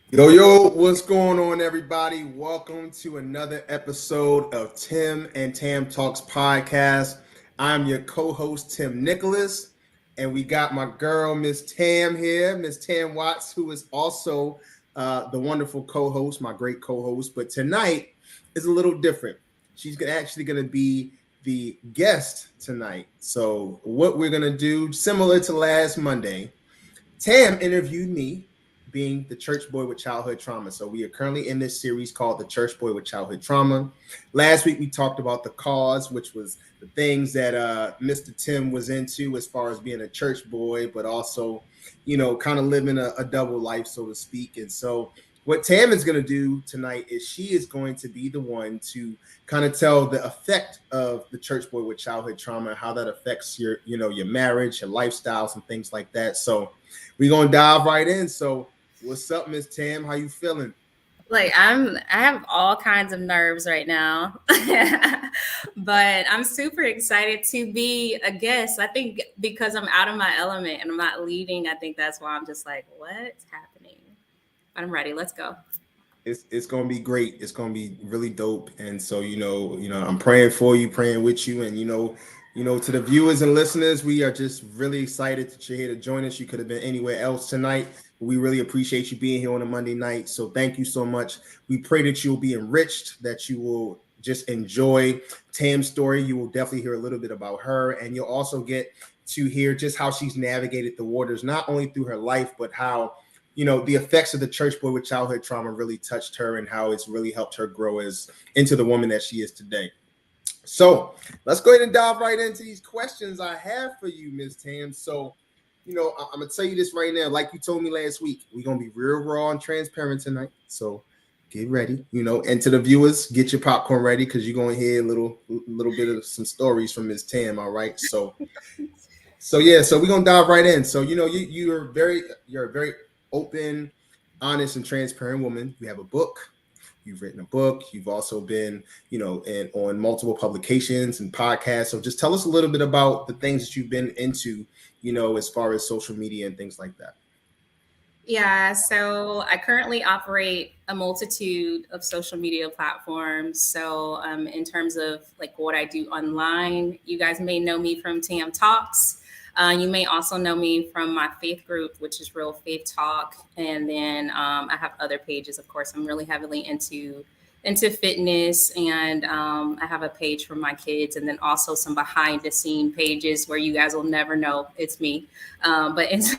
Yo, what's going on, everybody? Welcome to another episode of Tim and Tam Talks podcast. I'm your co host, Tim Nicholas, and we got my girl, Miss Tam, here, Miss Tam Watts, who is also the wonderful co host, my great co host. But tonight is a little different. She's actually going to be the guest tonight. So, what we're going to do, similar to last Monday, Tam interviewed me, being the church boy with childhood trauma. So we are currently in this series called The Church Boy with Childhood Trauma. Last week we talked about the cause, which was the things that Mr. Tim was into as far as being a church boy, but also, kind of living a double life, so to speak. And so what Tam is going to do tonight is she is going to be the one to kind of tell the effect of the church boy with childhood trauma, how that affects your marriage, your lifestyles, and things like that. So we're gonna dive right in. So, what's up, Miss Tam? How you feeling? I have all kinds of nerves right now. But I'm super excited to be a guest. I think because I'm out of my element and I'm not leading, I think that's why I'm just like, what's happening? But I'm ready. Let's go. It's gonna be great. It's gonna be really dope. And so, I'm praying for you, praying with you, and to the viewers and listeners, we are just really excited that you're here to join us. You could have been anywhere else tonight. We really appreciate you being here on a Monday night. So thank you so much. We pray that you'll be enriched, that you will just enjoy Tam's story. You will definitely hear a little bit about her, and you'll also get to hear just how she's navigated the waters, not only through her life, but how the effects of the church boy with childhood trauma really touched her and how it's really helped her grow as into the woman that she is today. So let's go ahead and dive right into these questions I have for you, Ms. Tam. So, I'm gonna tell you this right now. Like you told me last week, we're gonna be real raw and transparent tonight. So get ready, and to the viewers, get your popcorn ready because you're gonna hear a little bit of some stories from Ms. Tam. All right. So yeah, so we're gonna dive right in. So you're a very open, honest, and transparent woman. You have a book. You've written a book. You've also been, on multiple publications and podcasts. So just tell us a little bit about the things that you've been into, as far as social media and things like that. Yeah, so I currently operate a multitude of social media platforms. So, in terms of like what I do online, you guys may know me from Tam Talks. You may also know me from my faith group, which is Real Faith Talk. And then I have other pages. Of course, I'm really heavily into fitness, and I have a page for my kids, and then also some behind the scene pages where you guys will never know it's me. But it's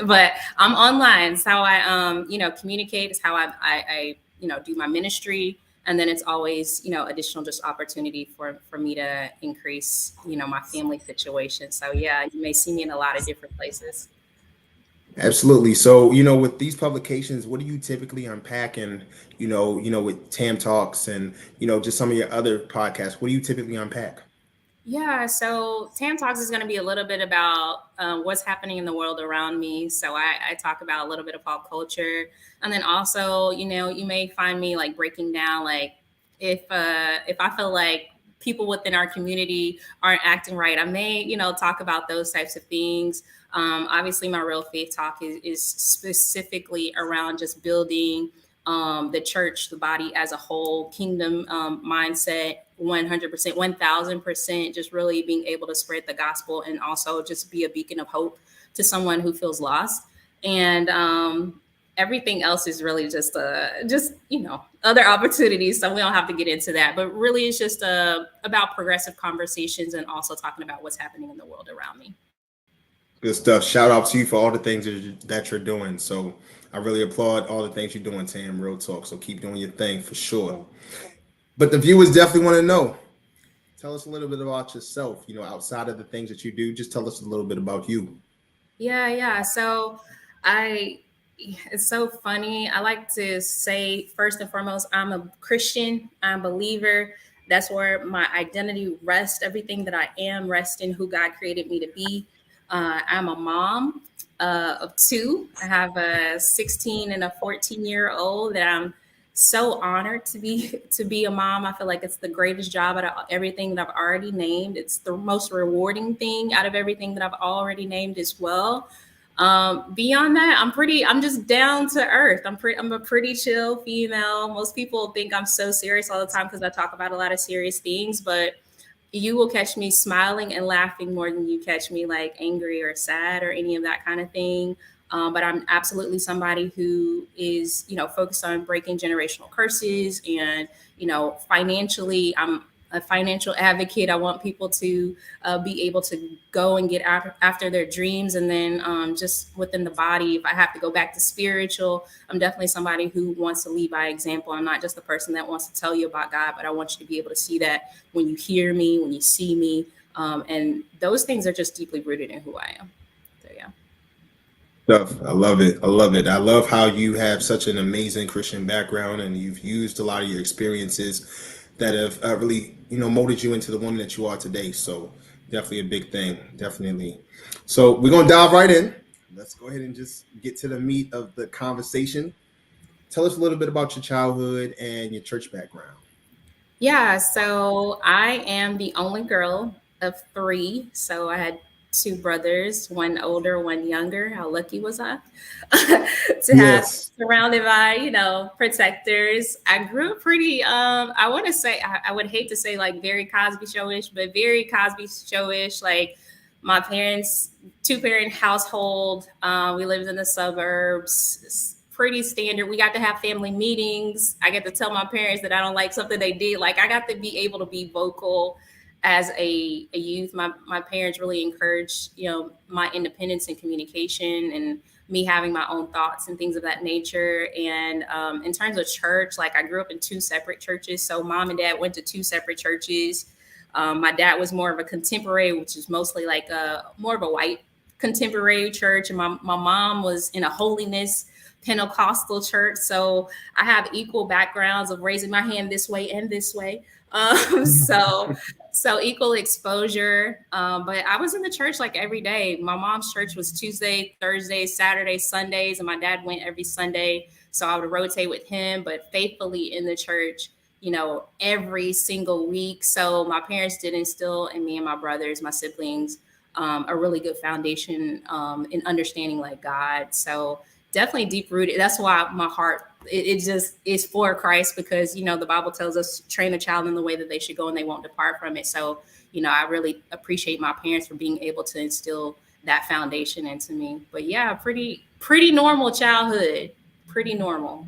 but I'm online. It's how I communicate. It's how I do my ministry, and then it's always additional just opportunity for me to increase my family situation. So yeah, you may see me in a lot of different places. Absolutely. So, with these publications, what do you typically unpack? And, with Tam Talks and, just some of your other podcasts, what do you typically unpack? Yeah, so Tam Talks is going to be a little bit about what's happening in the world around me. So I talk about a little bit of pop culture, and then also, you may find me like breaking down like if I feel like people within our community aren't acting right, I may talk about those types of things. Obviously, my real faith talk is specifically around just building the church, the body as a whole, kingdom mindset, 100%, 1000%, just really being able to spread the gospel and also just be a beacon of hope to someone who feels lost. And everything else is really just other opportunities. So we don't have to get into that, but really it's just about progressive conversations and also talking about what's happening in the world around me. Good stuff. Shout out to you for all the things that you're doing. So I really applaud all the things you're doing, Tam. Real talk. So keep doing your thing for sure. But the viewers definitely want to know. Tell us a little bit about yourself. Outside of the things that you do, just tell us a little bit about you. Yeah. So I, it's so funny. I like to say, first and foremost, I'm a Christian, I'm a believer. That's where my identity rests. Everything that I am rests in who God created me to be. I'm a mom of two. I have a 16 and a 14-year-old that I'm so honored to be a mom. I feel like it's the greatest job out of everything that I've already named. It's the most rewarding thing out of everything that I've already named as well. Beyond that, I'm just down to earth. I'm a pretty chill female. Most people think I'm so serious all the time because I talk about a lot of serious things, but you will catch me smiling and laughing more than you catch me like angry or sad or any of that kind of thing. But I'm absolutely somebody who is, focused on breaking generational curses and, financially, I'm a financial advocate. I want people to be able to go and get after their dreams. And then just within the body, if I have to go back to spiritual, I'm definitely somebody who wants to lead by example. I'm not just the person that wants to tell you about God, but I want you to be able to see that when you hear me, when you see me. And those things are just deeply rooted in who I am. So, yeah. Stuff. I love it. I love it. I love how you have such an amazing Christian background and you've used a lot of your experiences that have really, molded you into the woman that you are today. So definitely a big thing. Definitely. So we're going to dive right in. Let's go ahead and just get to the meat of the conversation. Tell us a little bit about your childhood and your church background. Yeah, so I am the only girl of three. So I had two brothers, one older, one younger. How lucky was I to have Yes. surrounded by, protectors. I grew up pretty, I want to say, I would hate to say like very Cosby showish, but very Cosby showish. Like my parents, two parent household. We lived in the suburbs, pretty standard. We got to have family meetings. I get to tell my parents that I don't like something they did. Like I got to be able to be vocal as a youth. My parents really encouraged, my independence and communication and me having my own thoughts and things of that nature. And in terms of church, like I grew up in two separate churches. So mom and dad went to two separate churches. My dad was more of a contemporary, which is mostly like more of a white contemporary church. And my mom was in a holiness Pentecostal church. So I have equal backgrounds of raising my hand this way and this way. So equal exposure. But I was in the church like every day. My mom's church was Tuesday, Thursday, Saturday, Sundays, and my dad went every Sunday. So I would rotate with him, but faithfully in the church, every single week. So my parents did instill in me and my brothers, my siblings, a really good foundation in understanding like God. So definitely deep rooted. That's why my heart it just is for Christ because the Bible tells us train a child in the way that they should go and they won't depart from it. So I really appreciate my parents for being able to instill that foundation into me. But yeah, pretty normal childhood, pretty normal.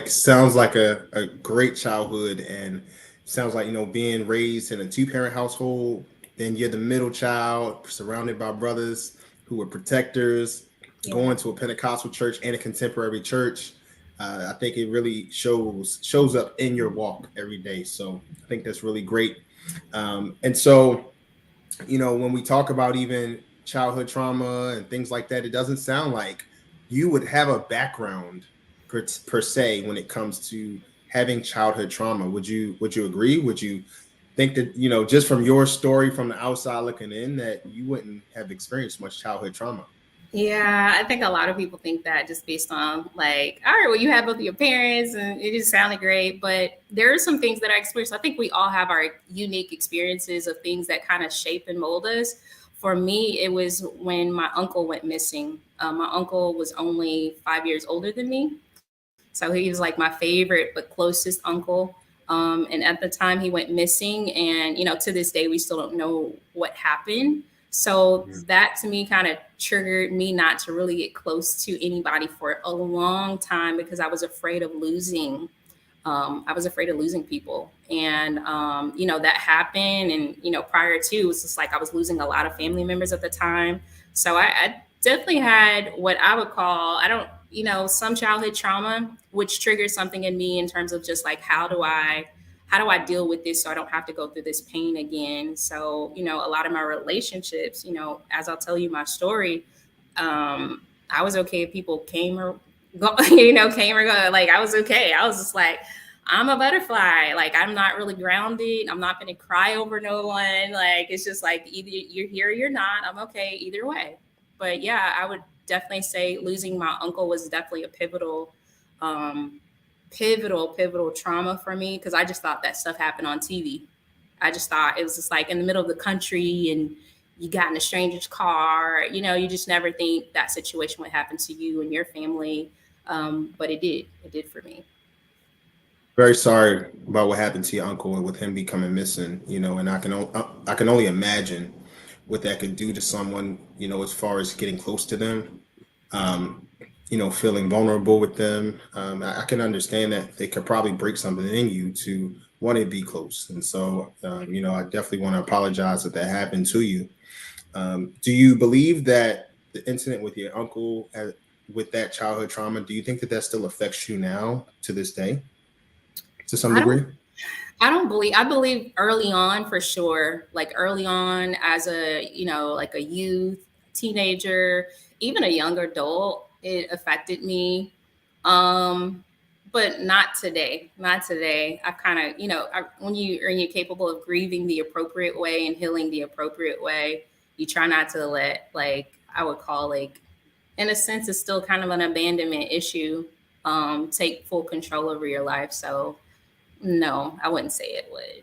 Sounds like a great childhood and sounds like being raised in a two-parent household, then you're the middle child surrounded by brothers who were protectors, Yeah. going to a Pentecostal church and a contemporary church. I think it really shows up in your walk every day. So I think that's really great. And so when we talk about even childhood trauma and things like that, it doesn't sound like you would have a background per se when it comes to having childhood trauma. Would you agree? Would you think that just from your story from the outside looking in that you wouldn't have experienced much childhood trauma? Yeah, I think a lot of people think that just based on like, all right, well, you have both your parents and it just sounded great. But there are some things that I experienced. I think we all have our unique experiences of things that kind of shape and mold us. For me, it was when my uncle went missing. My uncle was only 5 years older than me. So he was like my favorite but closest uncle. And at the time he went missing, and to this day we still don't know what happened. So that to me kind of triggered me not to really get close to anybody for a long time because I was afraid of losing. I was afraid of losing people, and that happened. And prior to, it was just like I was losing a lot of family members at the time. So I definitely had what I would call, I don't, some childhood trauma, which triggered something in me in terms of just like how do I deal with this so I don't have to go through this pain again. So a lot of my relationships, as I'll tell you my story, I was okay if people came or go, came or go. Like I was okay. I was just like, I'm a butterfly. Like I'm not really grounded. I'm not gonna cry over no one. Like it's just like either you're here or you're not. I'm okay either way. But yeah, I would definitely say losing my uncle was definitely a um, pivotal trauma for me because I just thought that stuff happened on TV. I just thought it was just like in the middle of the country and you got in a stranger's car. You just never think that situation would happen to you and your family. But it did. It did for me. Very sorry about what happened to your uncle and with him becoming missing. And I can only imagine what that could do to someone. As far as getting close to them. Um, Feeling vulnerable with them. I can understand that they could probably break something in you to want to be close. And so, I definitely want to apologize that that happened to you. Do you believe that the incident with your uncle, with that childhood trauma, do you think that that still affects you now to this day, to some I don't degree? I believe early on for sure. Like early on as like a youth, teenager, even a younger adult, it affected me. Um, but not today. Not today. I kind of, when you're capable of grieving the appropriate way and healing the appropriate way, you try not to let, like, I would call, like, in a sense, it's still kind of an abandonment issue, take full control over your life. So no, I wouldn't say it would.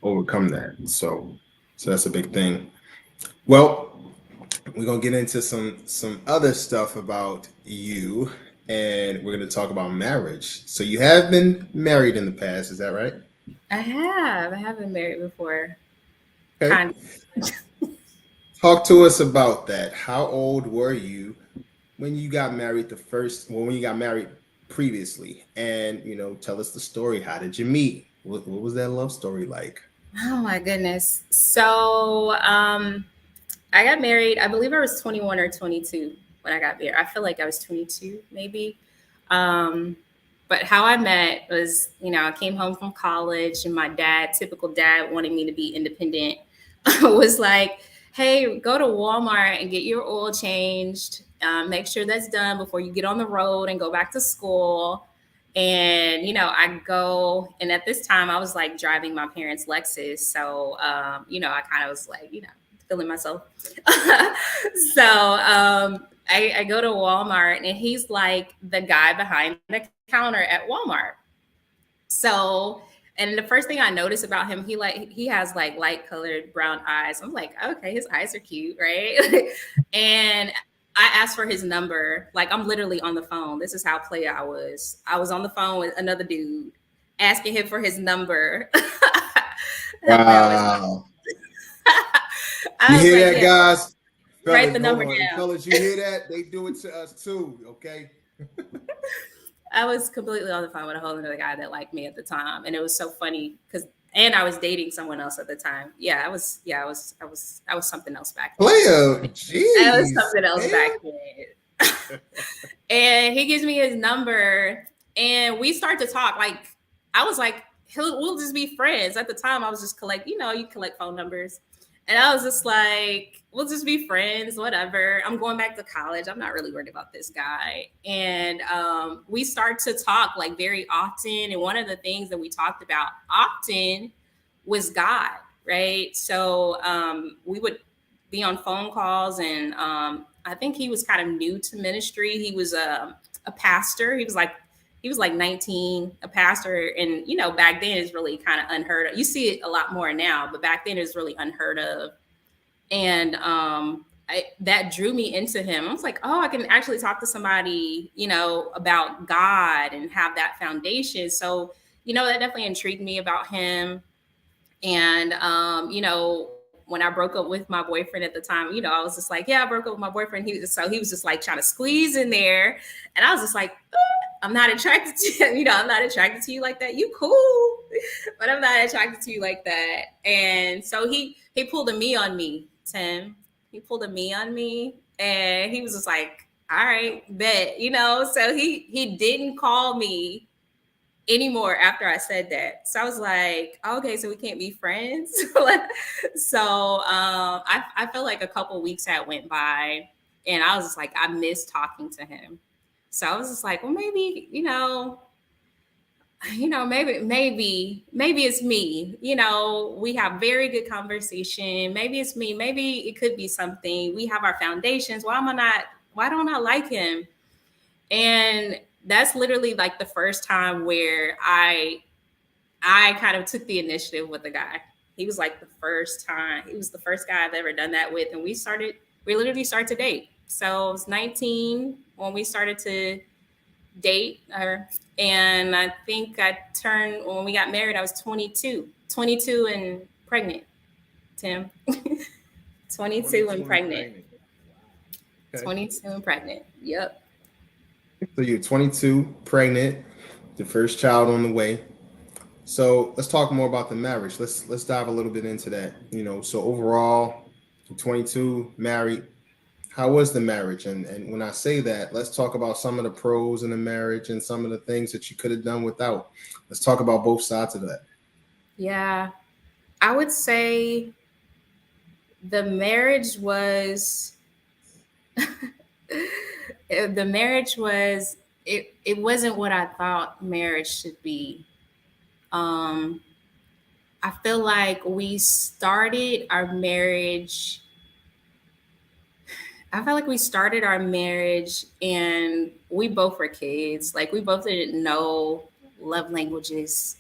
Overcome that. So that's a big thing. Well, we're gonna get into some other stuff about you, and we're gonna talk about marriage. So you have been married in the past, is that right? I have. I have been married before. Okay. Kind of. Talk to us about that. How old were you when you got married well, when you got married previously? And tell us the story. How did you meet? What was that love story like? Oh my goodness. So, I got married. I believe I was 21 or 22 when I got married. I feel like I was 22, maybe. Um, but how I met was, I came home from college, and my dad, typical dad, wanting me to be independent, was like, "Hey, go to Walmart and get your oil changed. Make sure that's done before you get on the road and go back to school." And I go, and at this time I was like driving my parents' Lexus, so I kind of was like, feeling myself. So I go to Walmart, and he's like the guy behind the counter at Walmart. So, and the first thing I noticed about him, he has like light colored brown eyes. I'm like, okay, his eyes are cute, right? And I asked for his number. Like, I'm literally on the phone. This is how playa I was. I was on the phone with another dude asking him for his number. I'm like, Wow. You I was hear like, that, yeah, guys? write the Fellas, hold number on. And down. fellas, you hear that? They do it to us too, okay? I was completely on the phone with a whole other guy that liked me at the time, and it was so funny because, and I was dating someone else at the time. Yeah, I was. Yeah, I was something else back then. Player, I was jeez, something else back man. then. And he gives me his number, and we start to talk. Like, I was like, we'll just be friends. At the time, I was just you collect phone numbers. And I was just like, we'll just be friends, whatever. I'm going back to college. I'm not really worried about this guy. And we start to talk like very often. And one of the things that we talked about often was God, right? So we would be on phone calls, and I think he was kind of new to ministry. He was a pastor. He was like 19, a pastor, and back then it's really kind of unheard of. You see it a lot more now, but back then it was really unheard of. And that drew me into him. I was like, oh, I can actually talk to somebody, about God and have that foundation. So, that definitely intrigued me about him. And when I broke up with my boyfriend at the time, I was just like, yeah, I broke up with my boyfriend. He was just like trying to squeeze in there, and I was just like, I'm not attracted to you. I'm not attracted to you like that. You cool, but I'm not attracted to you like that. And so he pulled a me on me, Tim. He pulled a me on me, and he was just like, all right, bet, So he didn't call me anymore after I said that. So I was like, okay, so we can't be friends. So I felt like a couple weeks had went by, and I was just like, I miss talking to him. So I was just like, well, maybe, maybe it's me. We have very good conversation. Maybe it's me. Maybe it could be something. We have our foundations. Why don't I like him? And that's literally like the first time where I kind of took the initiative with the guy. He was like the first time. He was the first guy I've ever done that with, and We literally started to date. So I was 19 when we started to date, and I think I turned when we got married. I was 22, 22 and pregnant. Tim, 22 and 22 and pregnant, pregnant. Wow. Okay. 22 and pregnant. Yep. So you're 22, pregnant, the first child on the way. So let's talk more about the marriage. Let's dive a little bit into that. So overall, you're 22, married. How was the marriage? And when I say that, let's talk about some of the pros in the marriage and some of the things that you could have done without. Let's talk about both sides of that. Yeah, I would say the marriage was the marriage was it wasn't what I thought marriage should be. Um I feel like we started our marriage I felt like we started our marriage and we both were kids. Like we both didn't know love languages.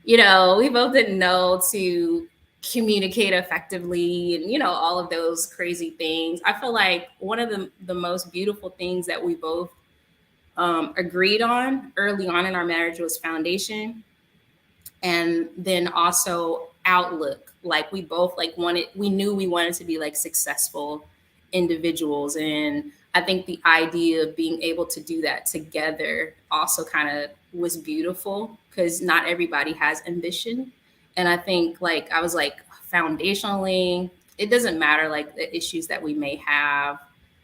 We both didn't know to communicate effectively and all of those crazy things. I feel like one of the most beautiful things that we both agreed on early on in our marriage was foundation, and then also outlook. Like we both we knew we wanted to be like successful individuals, and I think the idea of being able to do that together also kind of was beautiful because not everybody has ambition. And I think like I was like foundationally, it doesn't matter like the issues that we may have,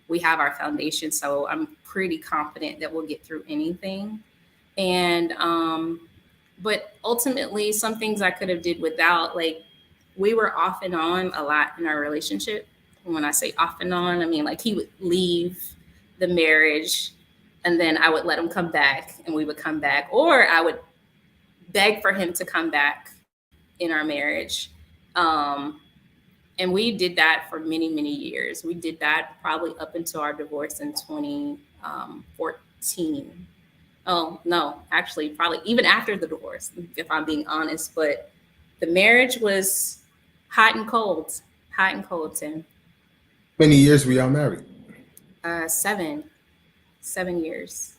we have our foundation, so I'm pretty confident that we'll get through anything. And but ultimately some things I could have did without. Like we were off and on a lot in our relationship. And when I say off and on, I mean like he would leave the marriage and then I would let him come back and we would come back, or I would beg for him to come back in our marriage. um and we did that for many years. We did that probably up until our divorce in 2014. Oh, no, actually, probably even after the divorce, if I'm being honest. But the marriage was hot and cold, Tim. How many years were y'all married? 7 years.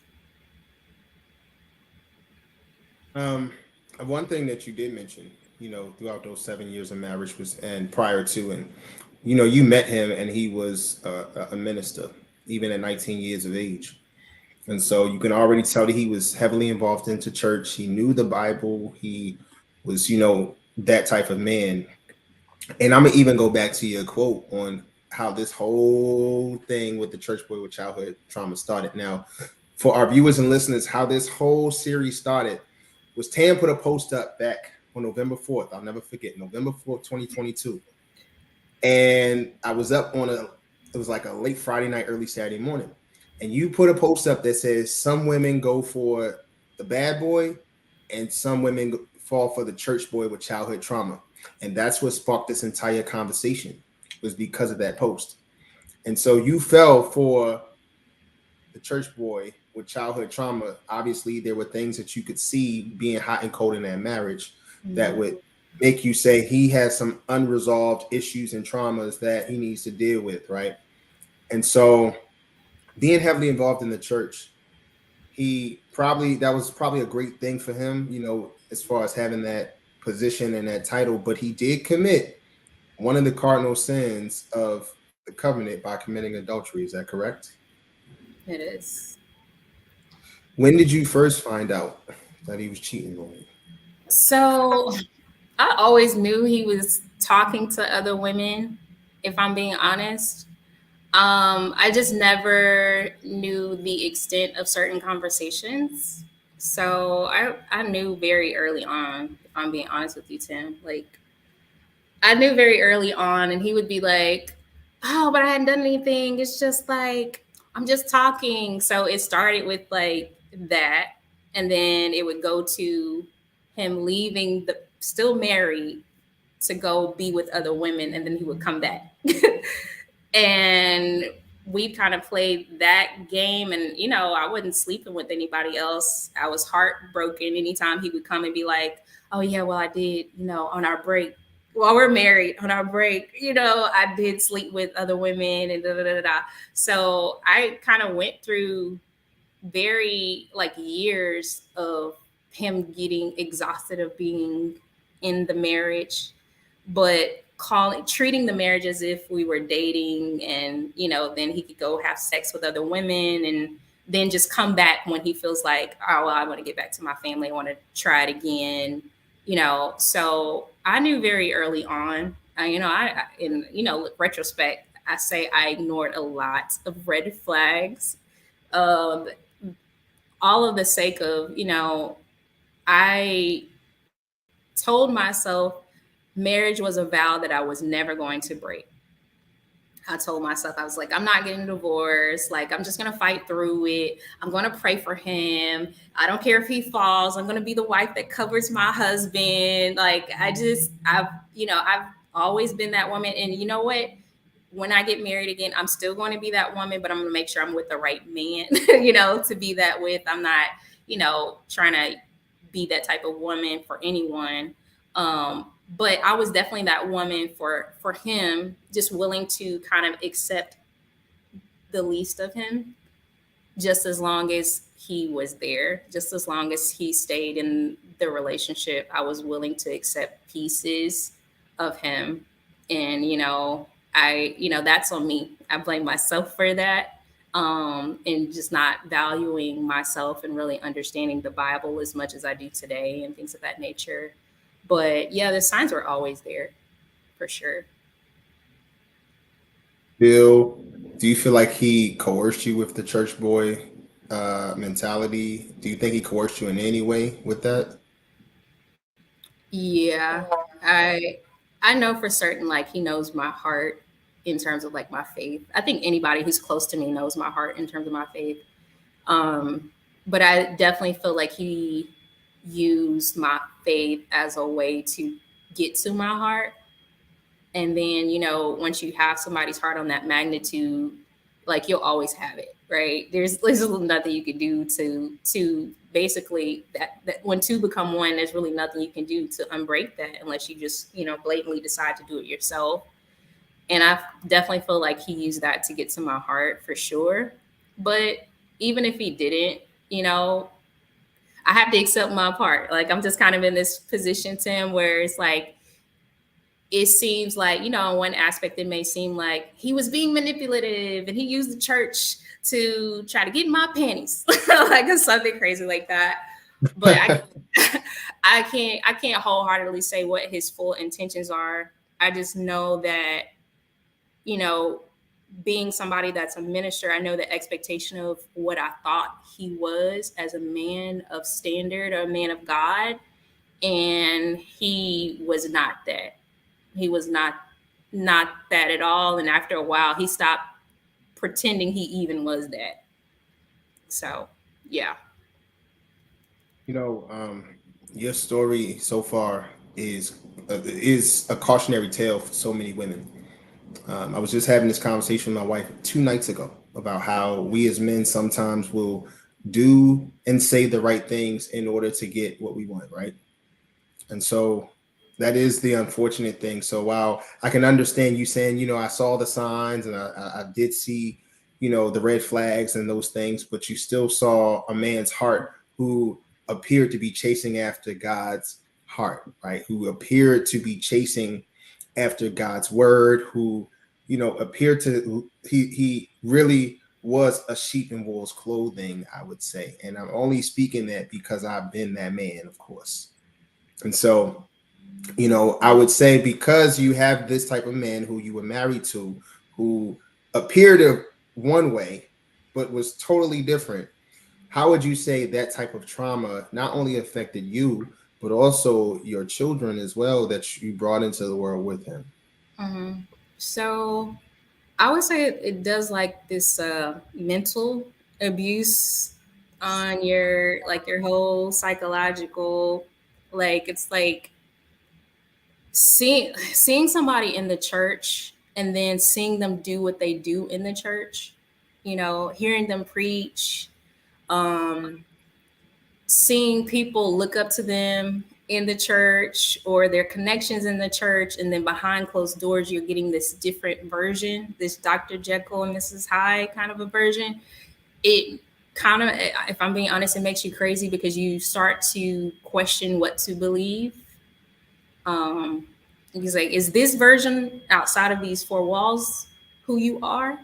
Um, one thing that you did mention, throughout those 7 years of marriage was, and prior to, and you met him, and he was a minister, even at 19 years of age. And so you can already tell that he was heavily involved into church. He knew the Bible. He was, that type of man. And I'm gonna even go back to your quote on how this whole thing with the church boy with childhood trauma started. Now, for our viewers and listeners, how this whole series started was Tam put a post up back on November 4th. I'll never forget, November 4th, 2022. And I was up it was like a late Friday night, early Saturday morning. And you put a post up that says some women go for the bad boy and some women fall for the church boy with childhood trauma. And that's what sparked this entire conversation, was because of that post. And so you fell for the church boy with childhood trauma. Obviously, there were things that you could see being hot and cold in that marriage that would make you say he has some unresolved issues and traumas that he needs to deal with, right? And so being heavily involved in the church, that was probably a great thing for him, as far as having that position and that title. But he did commit one of the cardinal sins of the covenant by committing adultery. Is that correct? It is. When did you first find out that he was cheating on you? So I always knew he was talking to other women, if I'm being honest. I just never knew the extent of certain conversations. So I knew very early on, if I'm being honest with you, Tim. Like I knew very early on, and he would be like, "Oh, but I hadn't done anything. It's just like I'm just talking." So it started with like that, and then it would go to him leaving the still married to go be with other women, and then he would come back. And we kind of played that game, and I wasn't sleeping with anybody else. I was heartbroken anytime he would come and be like, oh yeah, well I did, on our break while we're married, on our break, I did sleep with other women and da da da da. Da. So I kind of went through very like years of him getting exhausted of being in the marriage, but calling treating the marriage as if we were dating, and then he could go have sex with other women, and then just come back when he feels like, oh well, I want to get back to my family, I want to try it again. So I knew very early on. In retrospect, I say I ignored a lot of red flags, um, all of the sake of, I told myself marriage was a vow that I was never going to break. I told myself, I was like, I'm not getting divorced. Like, I'm just going to fight through it. I'm going to pray for him. I don't care if he falls. I'm going to be the wife that covers my husband. Like, I've always been that woman. And you know what? When I get married again, I'm still going to be that woman, but I'm going to make sure I'm with the right man, to be that with. I'm not, trying to be that type of woman for anyone. But I was definitely that woman for him, just willing to kind of accept the least of him, just as long as he was there, just as long as he stayed in the relationship. I was willing to accept pieces of him. And, that's on me. I blame myself for that. And just not valuing myself and really understanding the Bible as much as I do today and things of that nature. But yeah, the signs were always there for sure. Bill, do you feel like he coerced you with the church boy mentality? Do you think he coerced you in any way with that? Yeah, I I know for certain like he knows my heart in terms of like my faith. I think anybody who's close to me knows my heart in terms of my faith. Um, but I definitely feel like he used my faith as a way to get to my heart. And then, once you have somebody's heart on that magnitude, like you'll always have it, right? There's nothing you can do to basically that when two become one, there's really nothing you can do to unbreak that unless you just, blatantly decide to do it yourself. And I definitely feel like he used that to get to my heart for sure. But even if he didn't, you know, I have to accept my part. Like I'm just kind of in this position, Tim, where it's like it seems like, in one aspect, it may seem like he was being manipulative and he used the church to try to get in my panties, like something crazy like that. But I can't wholeheartedly say what his full intentions are. I just know that, you know, being somebody that's a minister, I know the expectation of what I thought he was as a man of standard or a man of God. And he was not that. He was not that at all. And after a while, he stopped pretending he even was that. So, yeah. You know, your story so far is a cautionary tale for so many women. I was just having this conversation with my wife 2 nights ago about how we as men sometimes will do and say the right things in order to get what we want, right? And so that is the unfortunate thing. So while I can understand you saying, I saw the signs and I did see, the red flags and those things, but you still saw a man's heart who appeared to be chasing after God's heart, right? Who appeared to be chasing after God's word, who, appeared to, he really was a sheep in wolf's clothing, I would say. And I'm only speaking that because I've been that man, of course. And so, I would say because you have this type of man who you were married to, who appeared one way, but was totally different, how would you say that type of trauma not only affected you, but also your children as well that you brought into the world with him? hmm So, I would say it does like this mental abuse on your whole psychological, like it's like seeing somebody in the church and then seeing them do what they do in the church, hearing them preach, um seeing people look up to them in the church or their connections in the church, and then behind closed doors you're getting this different version, this Dr. Jekyll and Mrs. Hyde kind of a version. It kind of, if I'm being honest, it makes you crazy because you start to question what to believe. um he's like, is this version outside of these four walls who you are,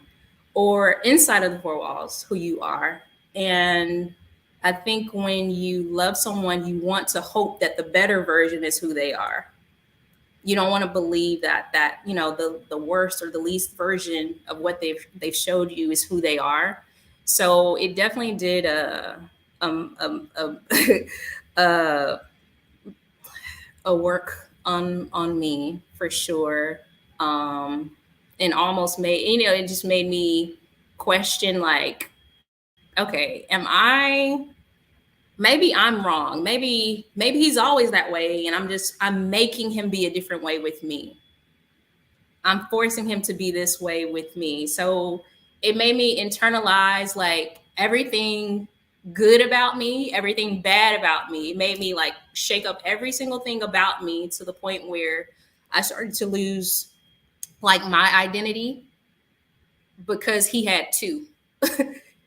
or inside of the four walls who you are? And I think when you love someone, you want to hope that the better version is who they are. You don't want to believe that the worst or the least version of what they've showed you is who they are. So it definitely did a a work on me for sure. um and almost made, it just made me question, like, okay, am I, maybe I'm wrong, maybe he's always that way, and I'm making him be a different way with me. I'm forcing him to be this way with me. So it made me internalize like everything good about me, everything bad about me. It made me like shake up every single thing about me to the point where I started to lose like my identity because he had two.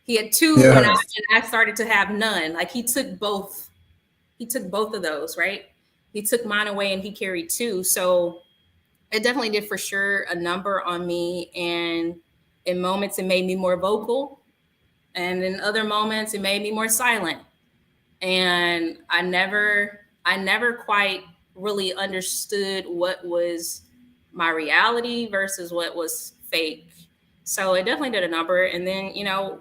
He had two, and Yeah. I started to have none. Like he took both. He took both of those, right? He took mine away and he carried two. So it definitely did for sure a number on me. And in moments it made me more vocal, and in other moments it made me more silent. And I never quite really understood what was my reality versus what was fake. So it definitely did a number. And then,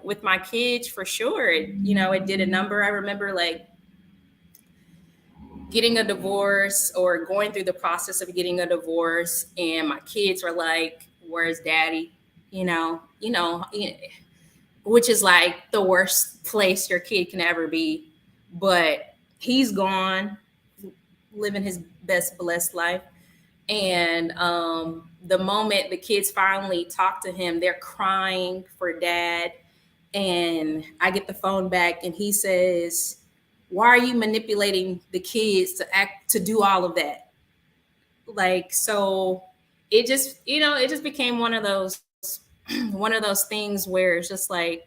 with my kids, for sure, it did a number. I remember like getting a divorce or going through the process of getting a divorce, and my kids were like, where's daddy? Which is like the worst place your kid can ever be. But he's gone, living his best blessed life. And the moment the kids finally talk to him, they're crying for dad. And I get the phone back and he says, why are you manipulating the kids to do all of that? Like, so it just became one of those one of those things where it's just like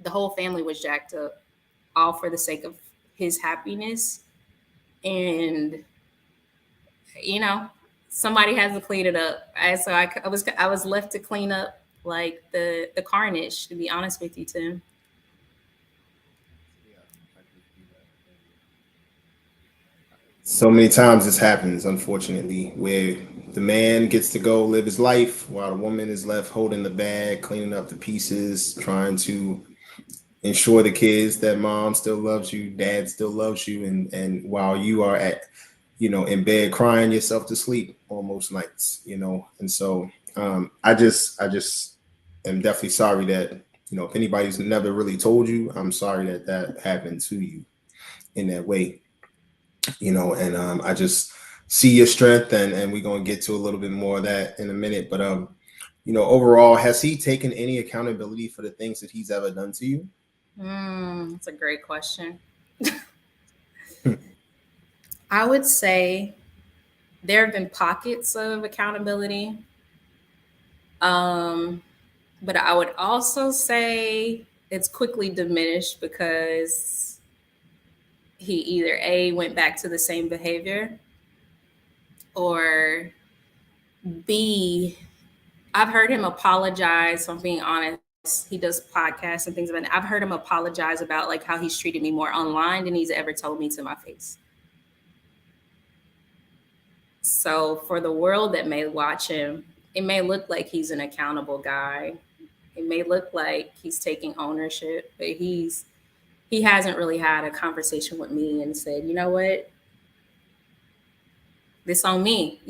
the whole family was jacked up, all for the sake of his happiness. And you know somebody has to clean it up. I was left to clean up like the carnage, to be honest with you, Tim. Yeah, I can see that. And so many times this happens, unfortunately, where the man gets to go live his life while the woman is left holding the bag, cleaning up the pieces, trying to ensure the kids that mom still loves you, dad still loves you, and while you are at, in bed crying yourself to sleep on most nights, and so I just am definitely sorry that, if anybody's never really told you, I'm sorry that that happened to you in that way, and I just see your strength, and we're going to get to a little bit more of that in a minute, but overall, has he taken any accountability for the things that he's ever done to you? That's a great question. I would say there have been pockets of accountability. Um, but I would also say it's quickly diminished because he either A, went back to the same behavior, or B, I've heard him apologize. So I'm being honest. He does podcasts and things, but I've heard him apologize about like how he's treated me more online than he's ever told me to my face. So for the world that may watch him, it may look like he's an accountable guy. It may look like he's taking ownership, but he hasn't really had a conversation with me and said, you know what, this on me.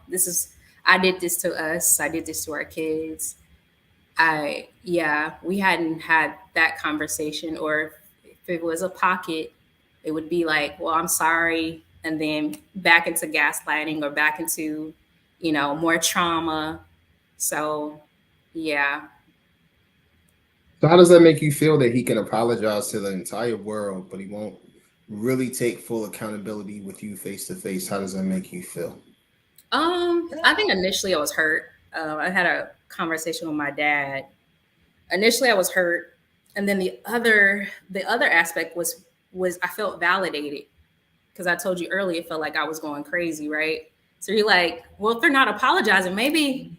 This is, I did this to us. I did this to our kids. Yeah, we hadn't had that conversation. Or if it was a pocket, it would be like, well, I'm sorry. And then back into gaslighting or back into, more trauma. So, yeah. So how does that make you feel that he can apologize to the entire world, but he won't really take full accountability with you face to face, how does that make you feel? I think initially I was hurt. I had a conversation with my dad. Initially, I was hurt, and then the other aspect was I felt validated because I told you earlier it felt like I was going crazy, right? So you're like, well, if they're not apologizing, maybe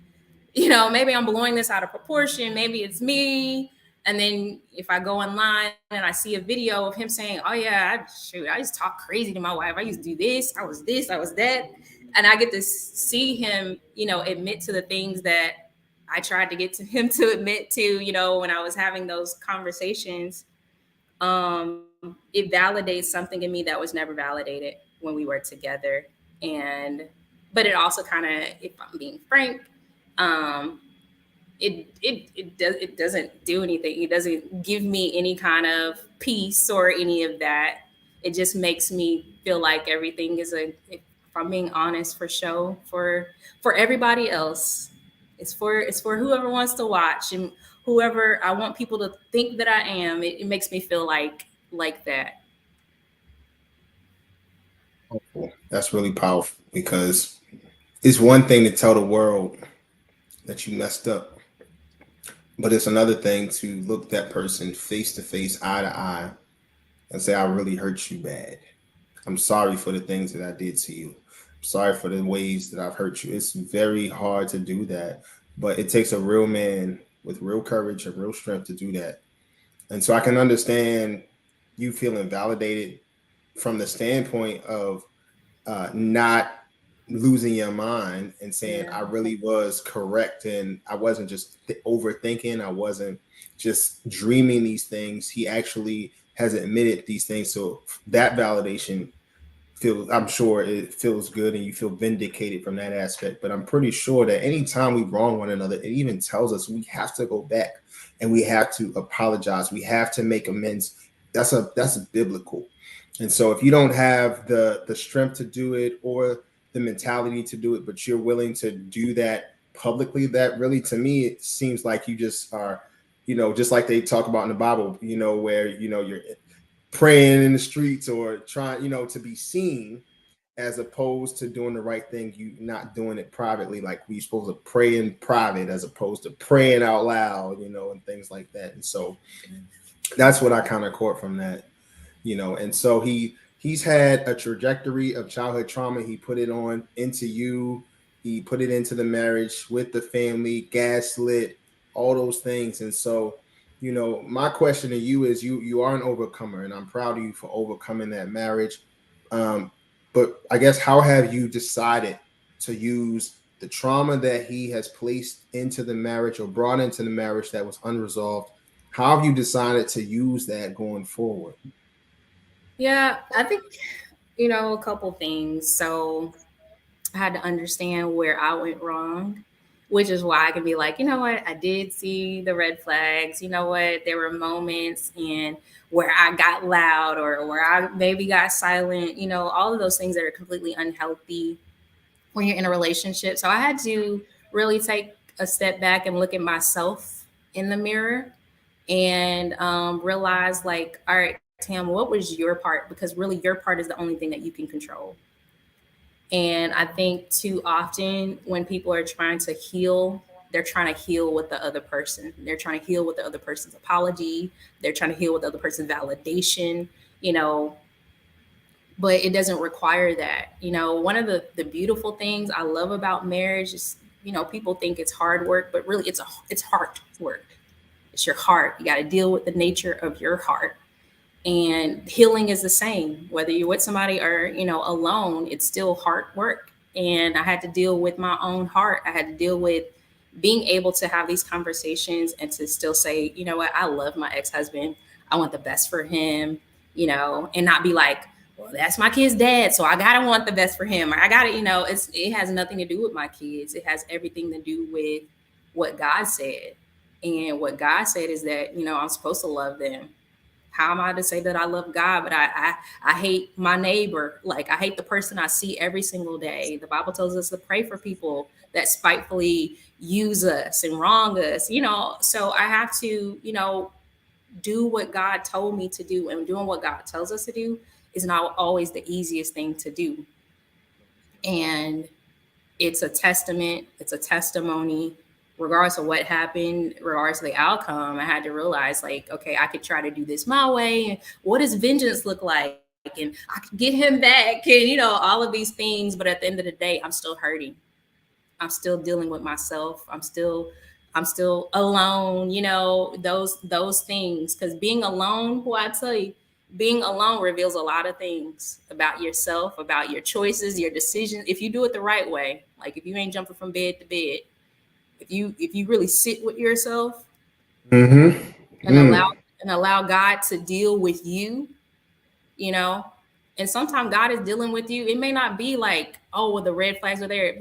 I'm blowing this out of proportion. Maybe it's me. And then if I go online and I see a video of him saying, "Oh yeah, I used to talk crazy to my wife. I used to do this, I was that," and I get to see him, admit to the things that I tried to get to him to admit to, when I was having those conversations. It validates something in me that was never validated when we were together, and but it also kind of, if I'm being frank, um, it doesn't do anything. It doesn't give me any kind of peace or any of that. It just makes me feel like everything is if I'm being honest, for show for everybody else. It's for whoever wants to watch and whoever I want people to think that I am. It makes me feel like that. Powerful. That's really powerful because it's one thing to tell the world that you messed up, but it's another thing to look that person face to face, eye to eye, and say, I really hurt you bad. I'm sorry for the things that I did to you. I'm sorry for the ways that I've hurt you. It's very hard to do that, but it takes a real man with real courage and real strength to do that. And so I can understand you feeling validated from the standpoint of not losing your mind and saying, Yeah. I really was correct. And I wasn't just overthinking. I wasn't just dreaming these things. He actually has admitted these things. So that validation feels, I'm sure it feels good and you feel vindicated from that aspect. But I'm pretty sure that anytime we wrong one another, it even tells us we have to go back and we have to apologize. We have to make amends. That's biblical. And so if you don't have the strength to do it or the mentality to do it, but you're willing to do that publicly, that really to me it seems like you just are, just like they talk about in the Bible, where you're praying in the streets or trying, to be seen as opposed to doing the right thing, you not doing it privately. Like we supposed to pray in private as opposed to praying out loud, and things like that. And so that's what I kind of caught from that, and so he's had a trajectory of childhood trauma. He put it on into you, he put it into the marriage with the family, gaslit, all those things. And so my question to you is, you are an overcomer and I'm proud of you for overcoming that marriage. um, but I guess, how have you decided to use the trauma that he has placed into the marriage or brought into the marriage that was unresolved? How have you decided to use that going forward? Yeah, I think, a couple things. So I had to understand where I went wrong, which is why I can be like, you know what, I did see the red flags. You know what, there were moments in where I got loud or where I maybe got silent, all of those things that are completely unhealthy when you're in a relationship. So I had to really take a step back and look at myself in the mirror and realize, like, all right, Tam, what was your part? Because really, your part is the only thing that you can control. And I think too often when people are trying to heal, they're trying to heal with the other person. They're trying to heal with the other person's apology. They're trying to heal with the other person's validation, you know, but it doesn't require that. One of the beautiful things I love about marriage is, people think it's hard work, but really it's heart work. It's your heart. You got to deal with the nature of your heart. And healing is the same, whether you're with somebody or, alone, it's still hard work. And I had to deal with my own heart. I had to deal with being able to have these conversations and to still say, you know what, I love my ex-husband. I want the best for him, and not be like, well, that's my kid's dad, so I gotta want the best for him. Or I gotta, it has nothing to do with my kids. It has everything to do with what God said. And what God said is that, I'm supposed to love them. How am I to say that I love God, but I hate my neighbor? Like, I hate the person I see every single day. The Bible tells us to pray for people that spitefully use us and wrong us, So I have to, do what God told me to do. And doing what God tells us to do is not always the easiest thing to do. And it's a testament, it's a testimony, regardless of what happened, regardless of the outcome. I had to realize, like, okay, I could try to do this my way. And what does vengeance look like? And I could get him back, and all of these things. But at the end of the day, I'm still hurting. I'm still dealing with myself. I'm still alone, those things. Because being alone, who I tell you, being alone reveals a lot of things about yourself, about your choices, your decisions. If you do it the right way, like if you ain't jumping from bed to bed, if you really sit with yourself Mm-hmm. and allow Mm. and allow God to deal with you, you know. And sometimes God is dealing with you. It may not be like, oh, well, the red flags are there.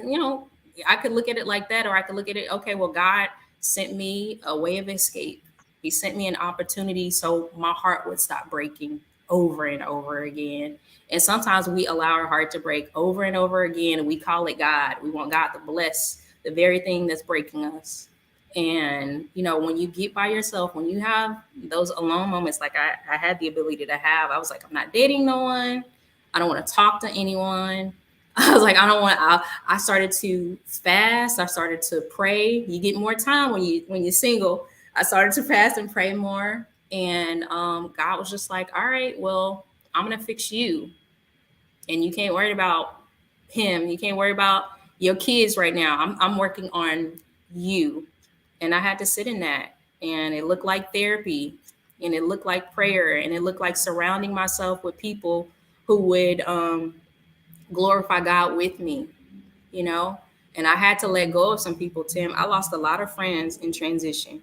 I could look at it like that, or I could look at it, okay, well, God sent me a way of escape. He sent me an opportunity so my heart would stop breaking over and over again. And sometimes we allow our heart to break over and over again, and we call it God. We want God to bless the very thing that's breaking us. And when you get by yourself, when you have those alone moments, like I had the ability to have, I was like, I'm not dating no one. I don't want to talk to anyone. I was like, I don't want. I started to fast. I started to pray. You get more time when you're single. I started to fast and pray more, and God was just like, all right, well, I'm gonna fix you, and you can't worry about him. You can't worry about your kids right now. I'm working on you. And I had to sit in that. And it looked like therapy, and it looked like prayer, and it looked like surrounding myself with people who would glorify God with me, you know? And I had to let go of some people, Tim. I lost a lot of friends in transition,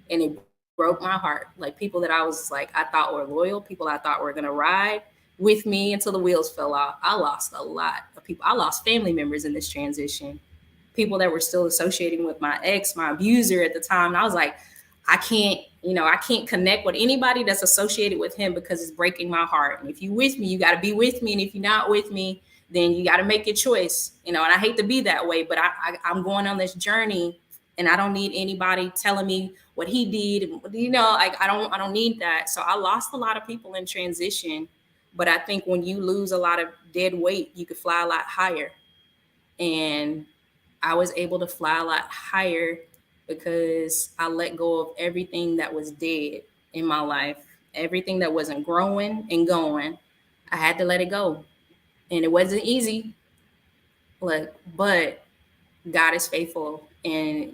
and it broke my heart. Like people that I was like, I thought were loyal, people I thought were going to ride with me until the wheels fell off. I lost a lot of people. I lost family members in this transition, people that were still associating with my ex, my abuser at the time. And I was like, I can't connect with anybody that's associated with him because it's breaking my heart. And if you with me, you got to be with me. And if you're not with me, then you got to make your choice. And I hate to be that way, but I'm going on this journey, and I don't need anybody telling me what he did. Like I don't need that. So I lost a lot of people in transition. But I think when you lose a lot of dead weight, you could fly a lot higher. And I was able to fly a lot higher because I let go of everything that was dead in my life, everything that wasn't growing and going. I had to let it go. And it wasn't easy, but God is faithful. And,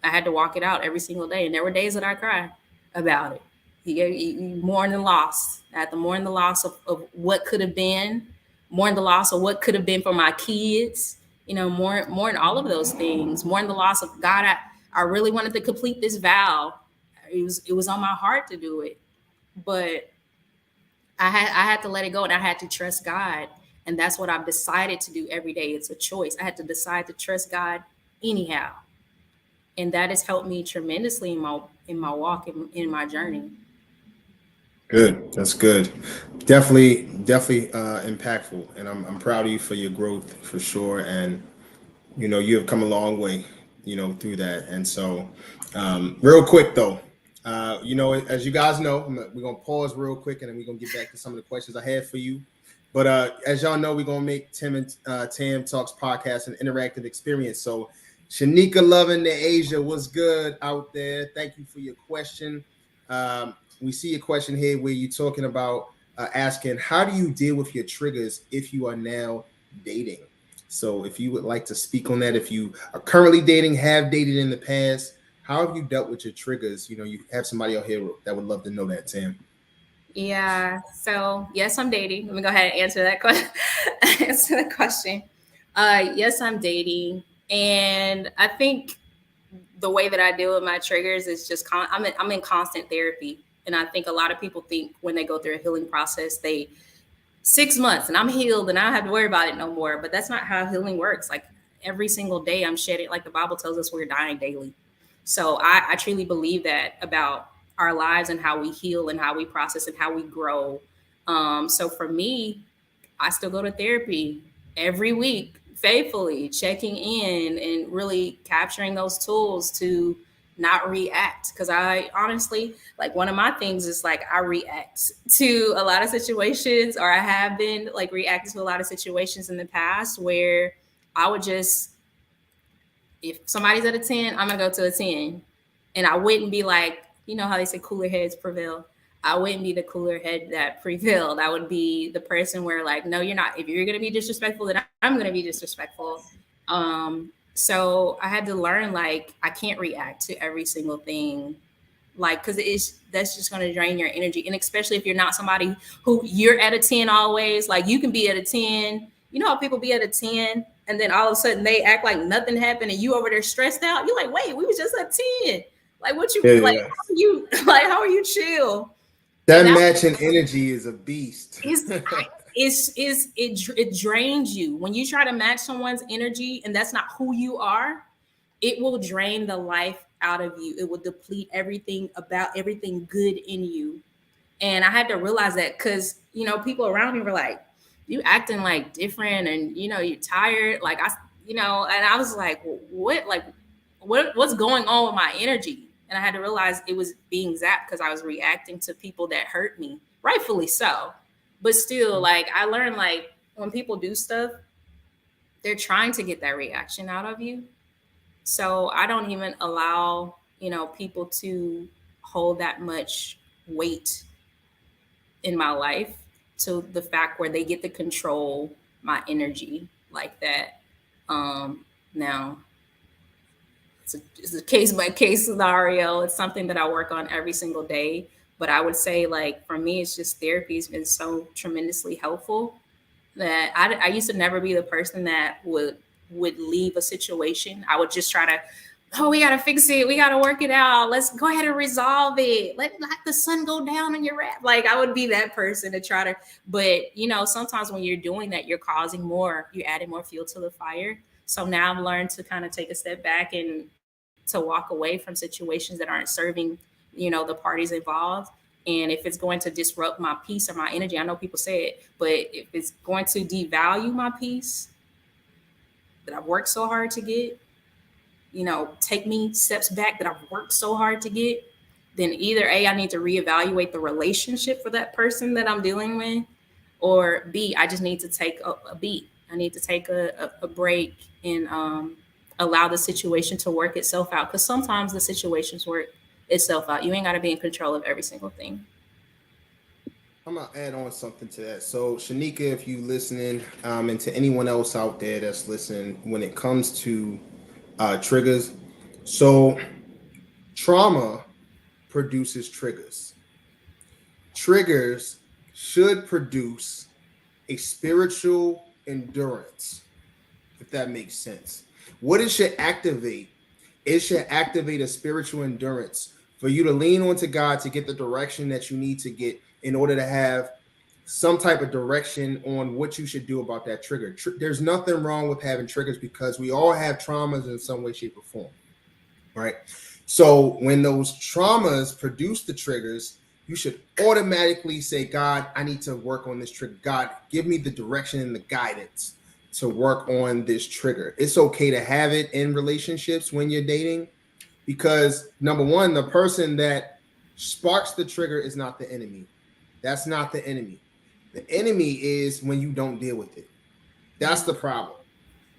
I had to walk it out every single day. And there were days that I cried about it. You mourn the loss. I had to mourn the loss of what could have been, mourn the loss of what could have been for my kids, mourn all of those things, mourn the loss of God. I really wanted to complete this vow. It was on my heart to do it. But I had to let it go, and I had to trust God. And that's what I've decided to do every day. It's a choice. I had to decide to trust God anyhow. And that has helped me tremendously in my walk, in my journey. Good. That's good. Definitely impactful, and I'm proud of you for your growth for sure. And you have come a long way, through that. And so, real quick though, as you guys know, we're gonna pause real quick, and then we're gonna get back to some of the questions I had for you. But as y'all know, we're gonna make Tim and Tam Talks podcast an interactive experience. So, Shanika loving the Asia, what's good out there? Thank you for your question. We see a question here where you're talking about asking, how do you deal with your triggers if you are now dating? So if you would like to speak on that, if you are currently dating, have dated in the past, how have you dealt with your triggers? You have somebody out here that would love to know that, Tim. Yeah. So yes, I'm dating. Let me go ahead and answer that question. Answer the question. Yes, I'm dating, and I think the way that I deal with my triggers is just I'm in constant therapy. And I think a lot of people think when they go through a healing process, they 6 months and I'm healed and I don't have to worry about it no more. But that's not how healing works. Like every single day I'm shedding, like the Bible tells us we're dying daily. So I truly believe that about our lives and how we heal and how we process and how we grow. So for me, I still go to therapy every week, faithfully checking in and really capturing those tools to not react. Because I honestly, like, one of my things is like I react to a lot of situations, or I have been like reacting to a lot of situations in the past where I would just, if somebody's at a 10, I'm gonna go to a 10. And I wouldn't be like, you know how they say cooler heads prevail. I wouldn't be the cooler head that prevailed. I would be the person where, like, no, you're not. If you're gonna be disrespectful, then I'm gonna be disrespectful. So I had to learn, like, I can't react to every single thing, like, because it's that's just going to drain your energy. And especially if you're not somebody who you're at a 10 always, like, you can be at a 10. You know how people be at a 10 and then all of a sudden they act like nothing happened and you over there stressed out. You're like, wait, we was just at 10. Like, what you Yeah, like, yeah. how are you like, how are you chill? And That that matching energy is a beast. is it drains you when you try to match someone's energy and that's not who you are. It will drain the life out of you. It will deplete everything about everything good in you. And I had to realize that because, people around me were like, you acting like different and, you're tired. Like, and I was like, what's going on with my energy? And I had to realize it was being zapped because I was reacting to people that hurt me, rightfully so. But still, like, I learned, like, when people do stuff, they're trying to get that reaction out of you. So I don't even allow, people to hold that much weight in my life to the fact where they get to control my energy like that. Now it's a case by case scenario. It's something that I work on every single day. But I would say, like, for me, it's just therapy has been so tremendously helpful that I used to never be the person that would leave a situation. I would just try to, oh, we gotta fix it, we gotta work it out, let's go ahead and resolve it, let the sun go down on your wrath. Like, I would be that person to try to, but sometimes when you're doing that, you're adding more fuel to the fire. So now I've learned to kind of take a step back and to walk away from situations that aren't serving, the parties involved. And if it's going to disrupt my peace or my energy, I know people say it, but if it's going to devalue my peace that I've worked so hard to get, take me steps back that I've worked so hard to get, then either A, I need to reevaluate the relationship for that person that I'm dealing with, or B, I just need to take a beat. I need to take a break and allow the situation to work itself out. Because sometimes the situations work itself out. You ain't got to be in control of every single thing. I'm gonna add on something to that. So, Shanika, if you listening, and to anyone else out there that's listening, when it comes to triggers, so trauma produces triggers. Triggers should produce a spiritual endurance, if that makes sense. What it should activate, it should activate a spiritual endurance for you to lean onto God to get the direction that you need to get in order to have some type of direction on what you should do about that trigger. There's nothing wrong with having triggers because we all have traumas in some way, shape, or form, right? So when those traumas produce the triggers, you should automatically say, God, I need to work on this trigger. God, give me the direction and the guidance to work on this trigger. It's okay to have it in relationships when you're dating, because number one, the person that sparks the trigger is not the enemy. That's not the enemy. The enemy is when you don't deal with it. That's the problem.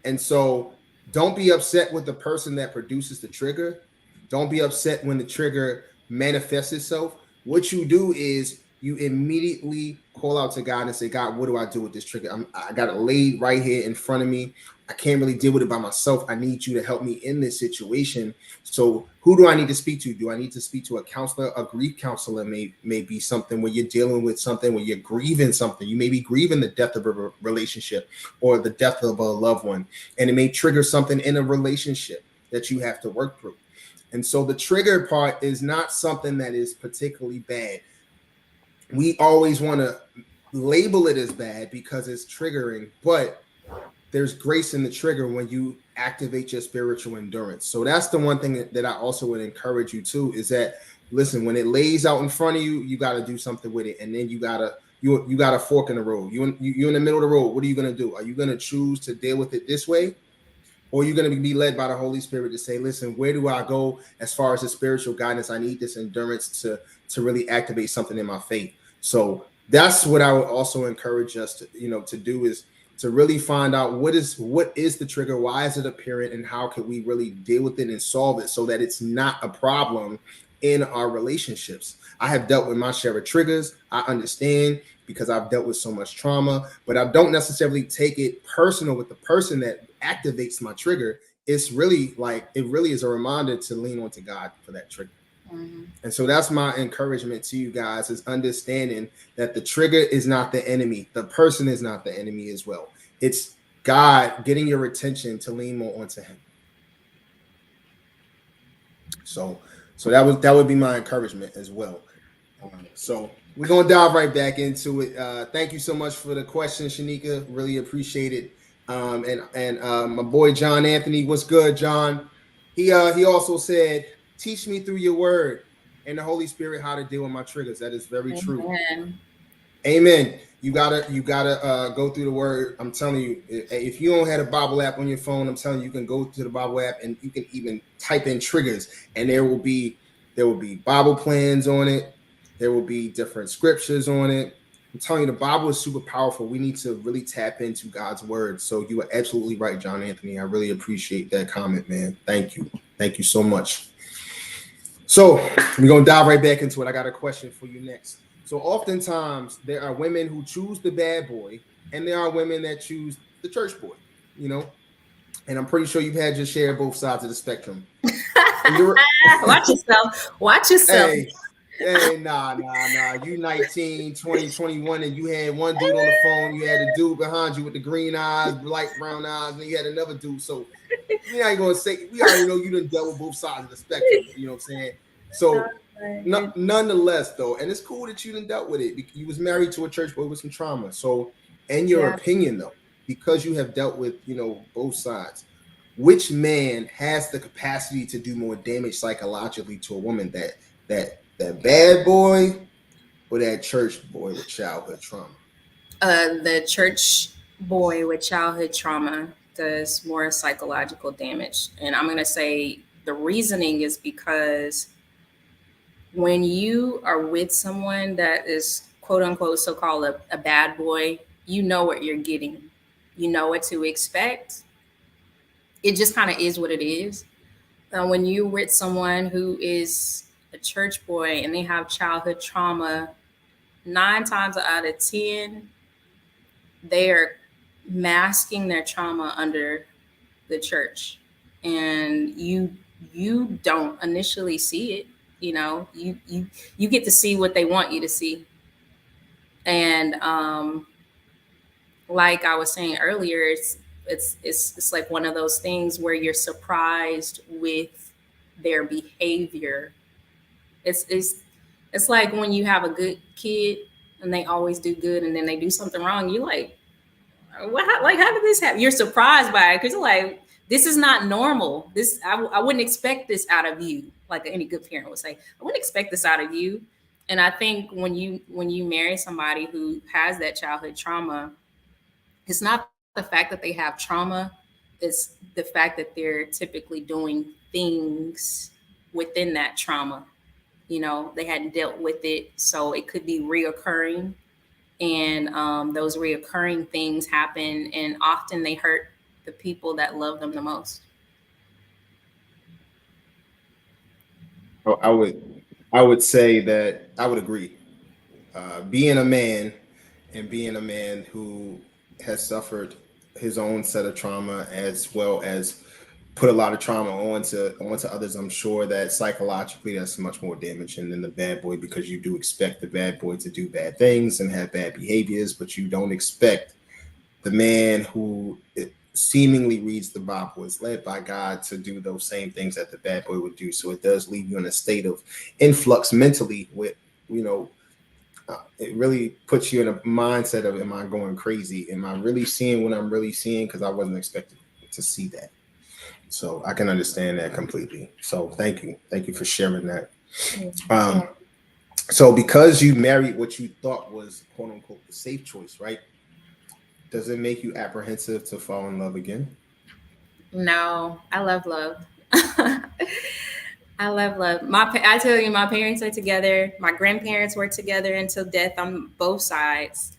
And so don't be upset with the person that produces the trigger. Don't be upset when the trigger manifests itself. What you do is you immediately call out to God and say, God, what do I do with this trigger? I got it laid right here in front of me. I can't really deal with it by myself. I need you to help me in this situation. So who do I need to speak to? Do I need to speak to a counselor? A grief counselor may be something where you're dealing with something, where you're grieving something. You may be grieving the death of a relationship or the death of a loved one. And it may trigger something in a relationship that you have to work through. And so the trigger part is not something that is particularly bad. We always want to label it as bad because it's triggering, but there's grace in the trigger when you activate your spiritual endurance. So that's the one thing that I also would encourage you to, is that, listen, when it lays out in front of you, you got to do something with it. And then you got a fork in the road. You're in the middle of the road. What are you going to do? Are you going to choose to deal with it this way? or you're going to be led by the Holy Spirit to say, listen, where do I go as far as the spiritual guidance? I need this endurance to really activate something in my faith. So that's what I would also encourage us to, to do, is to really find out what is the trigger, why is it apparent, and how can we really deal with it and solve it so that it's not a problem in our relationships. I have dealt with my share of triggers. I understand, because I've dealt with so much trauma, but I don't necessarily take it personal with the person that activates my trigger. It's really it really is a reminder to lean onto God for that trigger. Mm-hmm. And so that's my encouragement to you guys, is understanding that the trigger is not the enemy. The person is not the enemy as well. It's God getting your attention to lean more onto him. So that would be my encouragement as well. So we're gonna dive right back into it. Thank you so much for the question, Shanika. Really appreciate it. And my boy John Anthony, what's good, John? He also said, "Teach me through your word and the Holy Spirit how to deal with my triggers." That is very true. Amen. You gotta go through the word. I'm telling you, if you don't have a Bible app on your phone, I'm telling you, you can go to the Bible app and you can even type in triggers, and there will be Bible plans on it. There will be different scriptures on it. I'm telling you, the Bible is super powerful. We need to really tap into God's word. So you are absolutely right, John Anthony. I really appreciate that comment, man. Thank you. Thank you so much. So we're going to dive right back into it. I got a question for you next. So oftentimes there are women who choose the bad boy, and there are women that choose the church boy, and I'm pretty sure you've had your share of both sides of the spectrum. Watch yourself. Watch yourself. Hey, nah. You 19, 20, 21, and you had one dude on the phone. You had a dude behind you with the green eyes, light brown eyes, and you had another dude. So we ain't gonna say, we already know you done dealt with both sides of the spectrum. You know what I'm saying? So nonetheless, though, and it's cool that you done dealt with it, because you was married to a church boy with some trauma. So, in your opinion, though, because you have dealt with both sides, which man has the capacity to do more damage psychologically to a woman, that bad boy or that church boy with childhood trauma? The church boy with childhood trauma does more psychological damage. And I'm going to say the reasoning is because when you are with someone that is quote unquote so-called a bad boy, you know what you're getting. You know what to expect. It just kind of is what it is. When you're with someone who is a church boy and they have childhood trauma, 9 times out of 10, they are masking their trauma under the church, and you don't initially see it. You get to see what they want you to see. And like I was saying earlier, it's like one of those things where you're surprised with their behavior. It's like when you have a good kid and they always do good, and then they do something wrong, you're like, what? Like, how did this happen? You're surprised by it because you're like, this is not normal. I wouldn't expect this out of you. Like any good parent would say, I wouldn't expect this out of you. And I think when you marry somebody who has that childhood trauma, it's not the fact that they have trauma, it's the fact that they're typically doing things within that trauma. They hadn't dealt with it, so it could be reoccurring, and those reoccurring things happen, and often they hurt the people that love them the most. I would say that I would agree. Being a man, and being a man who has suffered his own set of trauma, as well as put a lot of trauma onto others, I'm sure that psychologically that's much more damaging than the bad boy, because you do expect the bad boy to do bad things and have bad behaviors, but you don't expect the man who seemingly reads the Bible, is led by God, to do those same things that the bad boy would do. So it does leave you in a state of influx mentally with, it really puts you in a mindset of, am I going crazy? Am I really seeing what I'm really seeing? Because I wasn't expected to see that. So I can understand that completely. So thank you. Thank you for sharing that. So because you married what you thought was, quote unquote, the safe choice, right? Does it make you apprehensive to fall in love again? No, I love love. I love love. I tell you, my parents are together. My grandparents were together until death on both sides.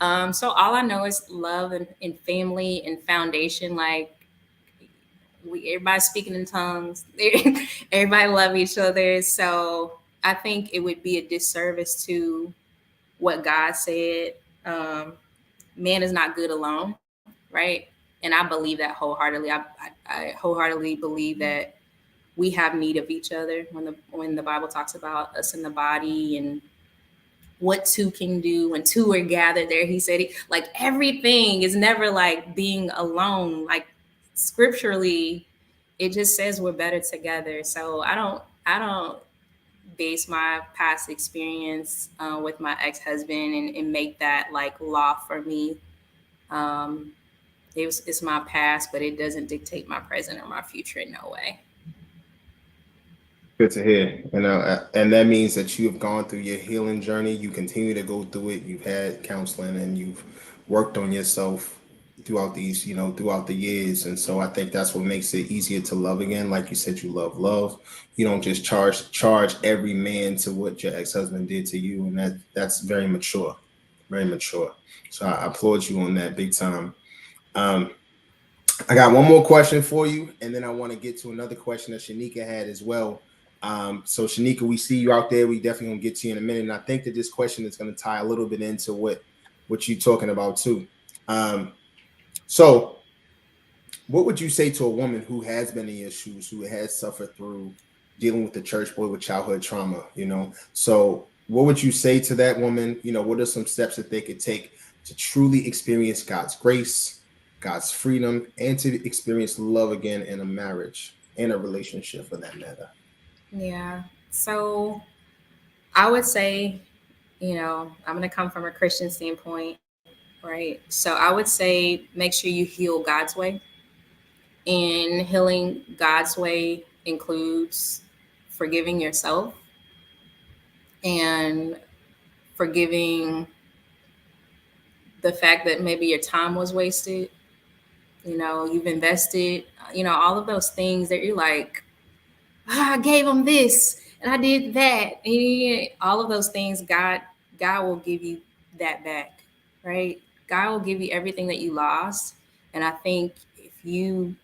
So all I know is love and family and foundation. Like everybody's speaking in tongues. Everybody love each other. So I think it would be a disservice to what God said. Um, Man is not good alone, right? And I believe that wholeheartedly. I wholeheartedly believe that we have need of each other when the Bible talks about us in the body and what two can do when two are gathered there. He said, like everything is never like being alone. Like scripturally, it just says we're better together. So I don't base my past experience with my ex-husband and make that like law for me. Um, it's my past, but it doesn't dictate my present or my future in no way. Good to hear. And that means that you have gone through your healing journey. You continue to go through it. You've had counseling and you've worked on yourself throughout these, throughout the years. And so I think that's what makes it easier to love again. Like you said, you love love. You don't just charge every man to what your ex-husband did to you. And that's very mature, very mature. So I applaud you on that big time. Um, I got one more question for you, and then I want to get to another question that Shanika had as well. So Shanika, we see you out there. We definitely gonna get to you in a minute, and I think that this question is gonna tie a little bit into what you're talking about too. Um, so, what would you say to a woman who has been in your shoes, who has suffered through dealing with the church boy with childhood trauma? So what would you say to that woman? What are some steps that they could take to truly experience God's grace, God's freedom, and to experience love again in a marriage and a relationship for that matter? Yeah. So I would say, I'm going to come from a Christian standpoint, right? So I would say make sure you heal God's way. And healing God's way includes forgiving yourself and forgiving the fact that maybe your time was wasted. You've invested, all of those things that you're like, I gave him this and I did that. And all of those things, God will give you that back, right? God will give you everything that you lost. And I think if you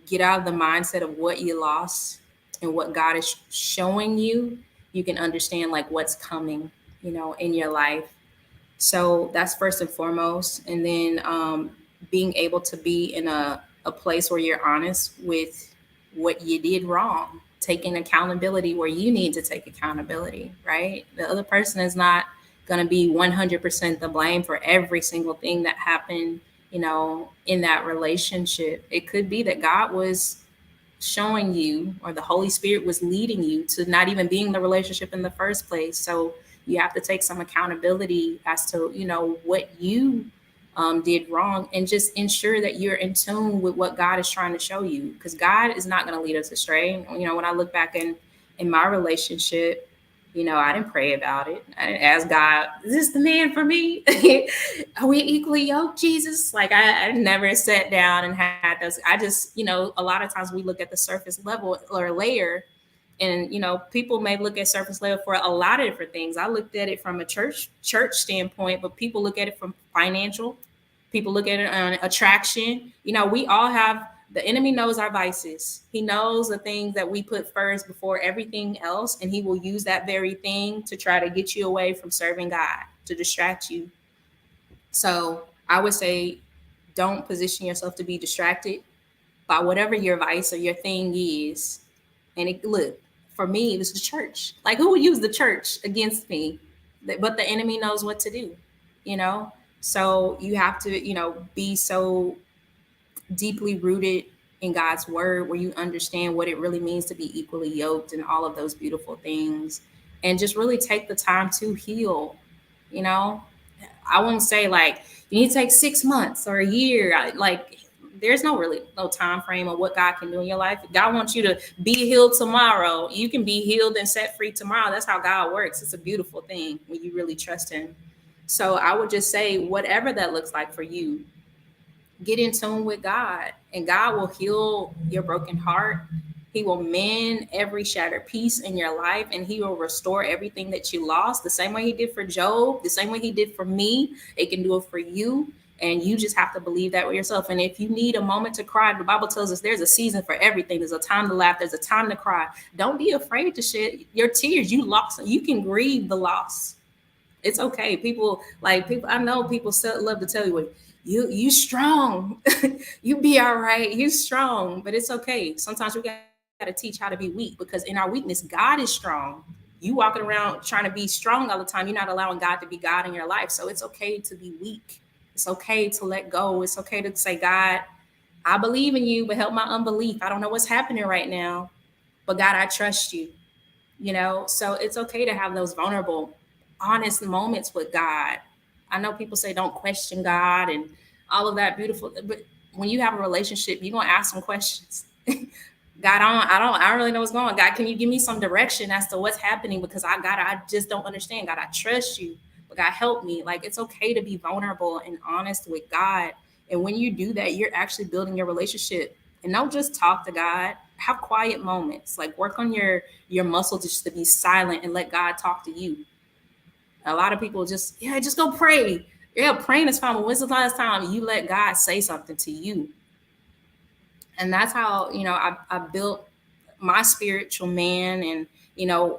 get out of the mindset of what you lost and what God is showing you, you can understand like what's coming, in your life. So that's first and foremost. And then being able to be in a place where you're honest with what you did wrong, taking accountability where you need to take accountability, right? The other person is not going to be 100% the blame for every single thing that happened, in that relationship. It could be that God was showing you or the Holy Spirit was leading you to not even being in the relationship in the first place. So you have to take some accountability as to, what you did wrong and just ensure that you're in tune with what God is trying to show you. Because God is not going to lead us astray. When I look back in my relationship, I didn't pray about it. I didn't ask God, is this the man for me? Are we equally yoked, Jesus? Like I never sat down and had those. I just, a lot of times we look at the surface level or layer, and people may look at surface level for a lot of different things. I looked at it from a church standpoint, but people look at it from financial. People look at it on attraction. We all have, the enemy knows our vices. He knows the things that we put first before everything else, and he will use that very thing to try to get you away from serving God, to distract you. So I would say don't position yourself to be distracted by whatever your vice or your thing is. And look, for me, it was the church. Like, who would use the church against me? But the enemy knows what to do, you know? So you have to, be so deeply rooted in God's word where you understand what it really means to be equally yoked and all of those beautiful things. And just really take the time to heal, you know? I won't say like you need to take 6 months or a year. Like there's no time frame of what God can do in your life. If God wants you to be healed tomorrow, you can be healed and set free tomorrow. That's how God works. It's a beautiful thing when you really trust him. So I would just say whatever that looks like for you, Get in tune with God, and God will heal your broken heart. He will mend every shattered piece in your life, and He will restore everything that you lost. The same way He did for Job, the same way He did for me, it can do it for you. And you just have to believe that with yourself. And if you need a moment to cry, the Bible tells us there's a season for everything. There's a time to laugh, there's a time to cry. Don't be afraid to shed your tears. You lost, you can grieve the loss. It's okay. People, I know people still love to tell you, you strong. You be all right. You strong. But it's okay. Sometimes we got to teach how to be weak, because in our weakness, God is strong. You walking around trying to be strong all the time, you're not allowing God to be God in your life. So it's okay to be weak. It's okay to let go. It's okay to say, God, I believe in you, but help my unbelief. I don't know what's happening right now, but God, I trust you. So it's okay to have those vulnerable, honest moments with God. I know people say don't question God and all of that beautiful, but when you have a relationship, you're gonna ask some questions. God, I don't really know what's going on. God, can you give me some direction as to what's happening? Because I just don't understand. God, I trust you, but God, help me. Like, it's okay to be vulnerable and honest with God. And when you do that, you're actually building your relationship. And don't just talk to God. Have quiet moments. Like, work on your muscle just to be silent and let God talk to you. A lot of people just go pray. Yeah, praying is fine. But when's the last time you let God say something to you? And that's how I built my spiritual man. And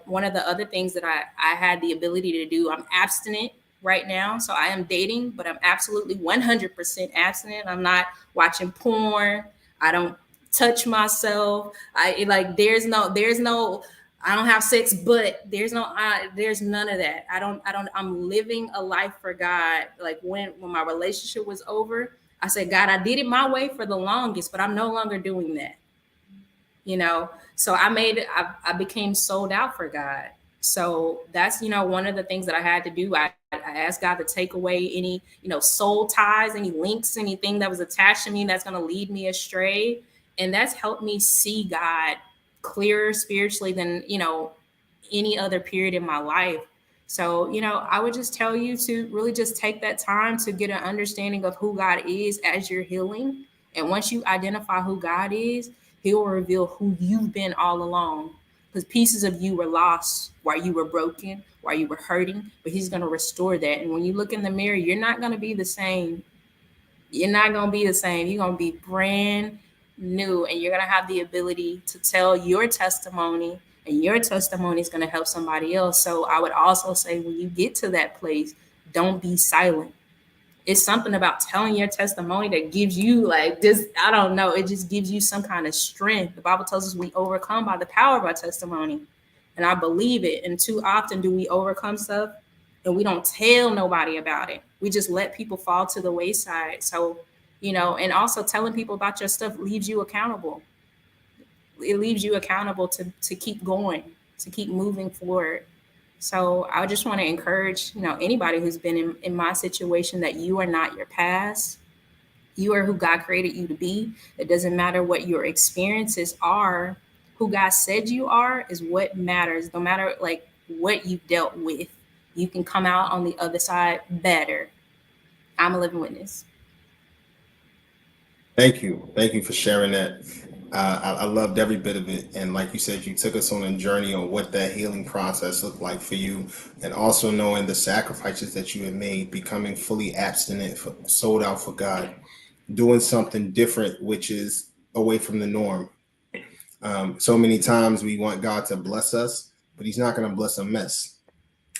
one of the other things that I had the ability to do, I'm abstinent right now, so I am dating, but I'm absolutely 100% abstinent. I'm not watching porn. I don't touch myself. I like there's no I don't have sex, but there's none of that. I don't I'm living a life for God. Like, when my relationship was over, I said, God, I did it my way for the longest, but I'm no longer doing that. So I became sold out for God. So that's one of the things that I had to do. I asked God to take away any soul ties, any links, anything that was attached to me that's going to lead me astray. And that's helped me see God clearer spiritually than any other period in my life. So, I would just tell you to really just take that time to get an understanding of who God is as you're healing. And once you identify who God is, He will reveal who you've been all along. Because pieces of you were lost while you were broken, while you were hurting, but He's going to restore that. And when you look in the mirror, you're not going to be the same. You're not going to be the same. You're going to be brand new, and you're going to have the ability to tell your testimony, and your testimony is going to help somebody else. So I would also say, when you get to that place, don't be silent. It's something about telling your testimony that gives you, like, this, I don't know, it just gives you some kind of strength. The Bible tells us we overcome by the power of our testimony. And I believe it. And too often do we overcome stuff and we don't tell nobody about it. We just let people fall to the wayside. So, and also telling people about your stuff leaves you accountable. It leaves you accountable to keep going, to keep moving forward. So I just want to encourage, anybody who's been in my situation, that you are not your past. You are who God created you to be. It doesn't matter what your experiences are. Who God said you are is what matters. No matter like what you've dealt with, you can come out on the other side better. I'm a living witness. Thank you for sharing that. I loved every bit of it, and like you said, you took us on a journey on what that healing process looked like for you, and also knowing the sacrifices that you had made, becoming fully abstinent, sold out for God, doing something different, which is away from the norm. So many times we want God to bless us, but He's not going to bless a mess.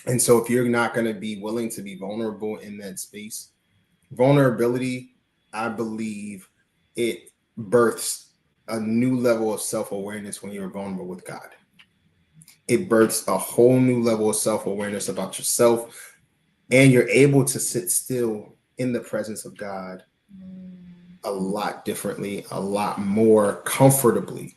And so, if you're not going to be willing to be vulnerable in that space, vulnerability, I believe, it births a new level of self-awareness when you're vulnerable with God. It births a whole new level of self-awareness about yourself, and you're able to sit still in the presence of God a lot differently, a lot more comfortably,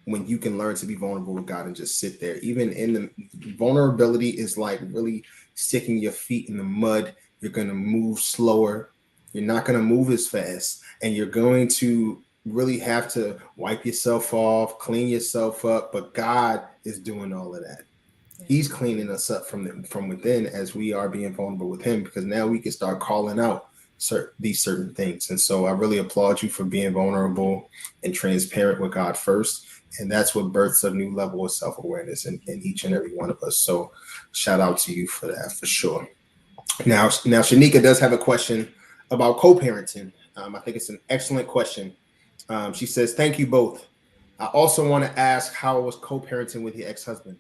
when you can learn to be vulnerable with God and just sit there. Even in the vulnerability is like really sticking your feet in the mud. You're going to move slower. You're not going to move as fast. And you're going to really have to wipe yourself off, clean yourself up. But God is doing all of that. He's cleaning us up from within as we are being vulnerable with Him, because now we can start calling out these certain things. And so I really applaud you for being vulnerable and transparent with God first. And that's what births a new level of self-awareness in each and every one of us. So shout out to you for that, for sure. Now Shanika does have a question about co-parenting. I think it's an excellent question. She says, "Thank you both. I also want to ask how it was co-parenting with your ex-husband.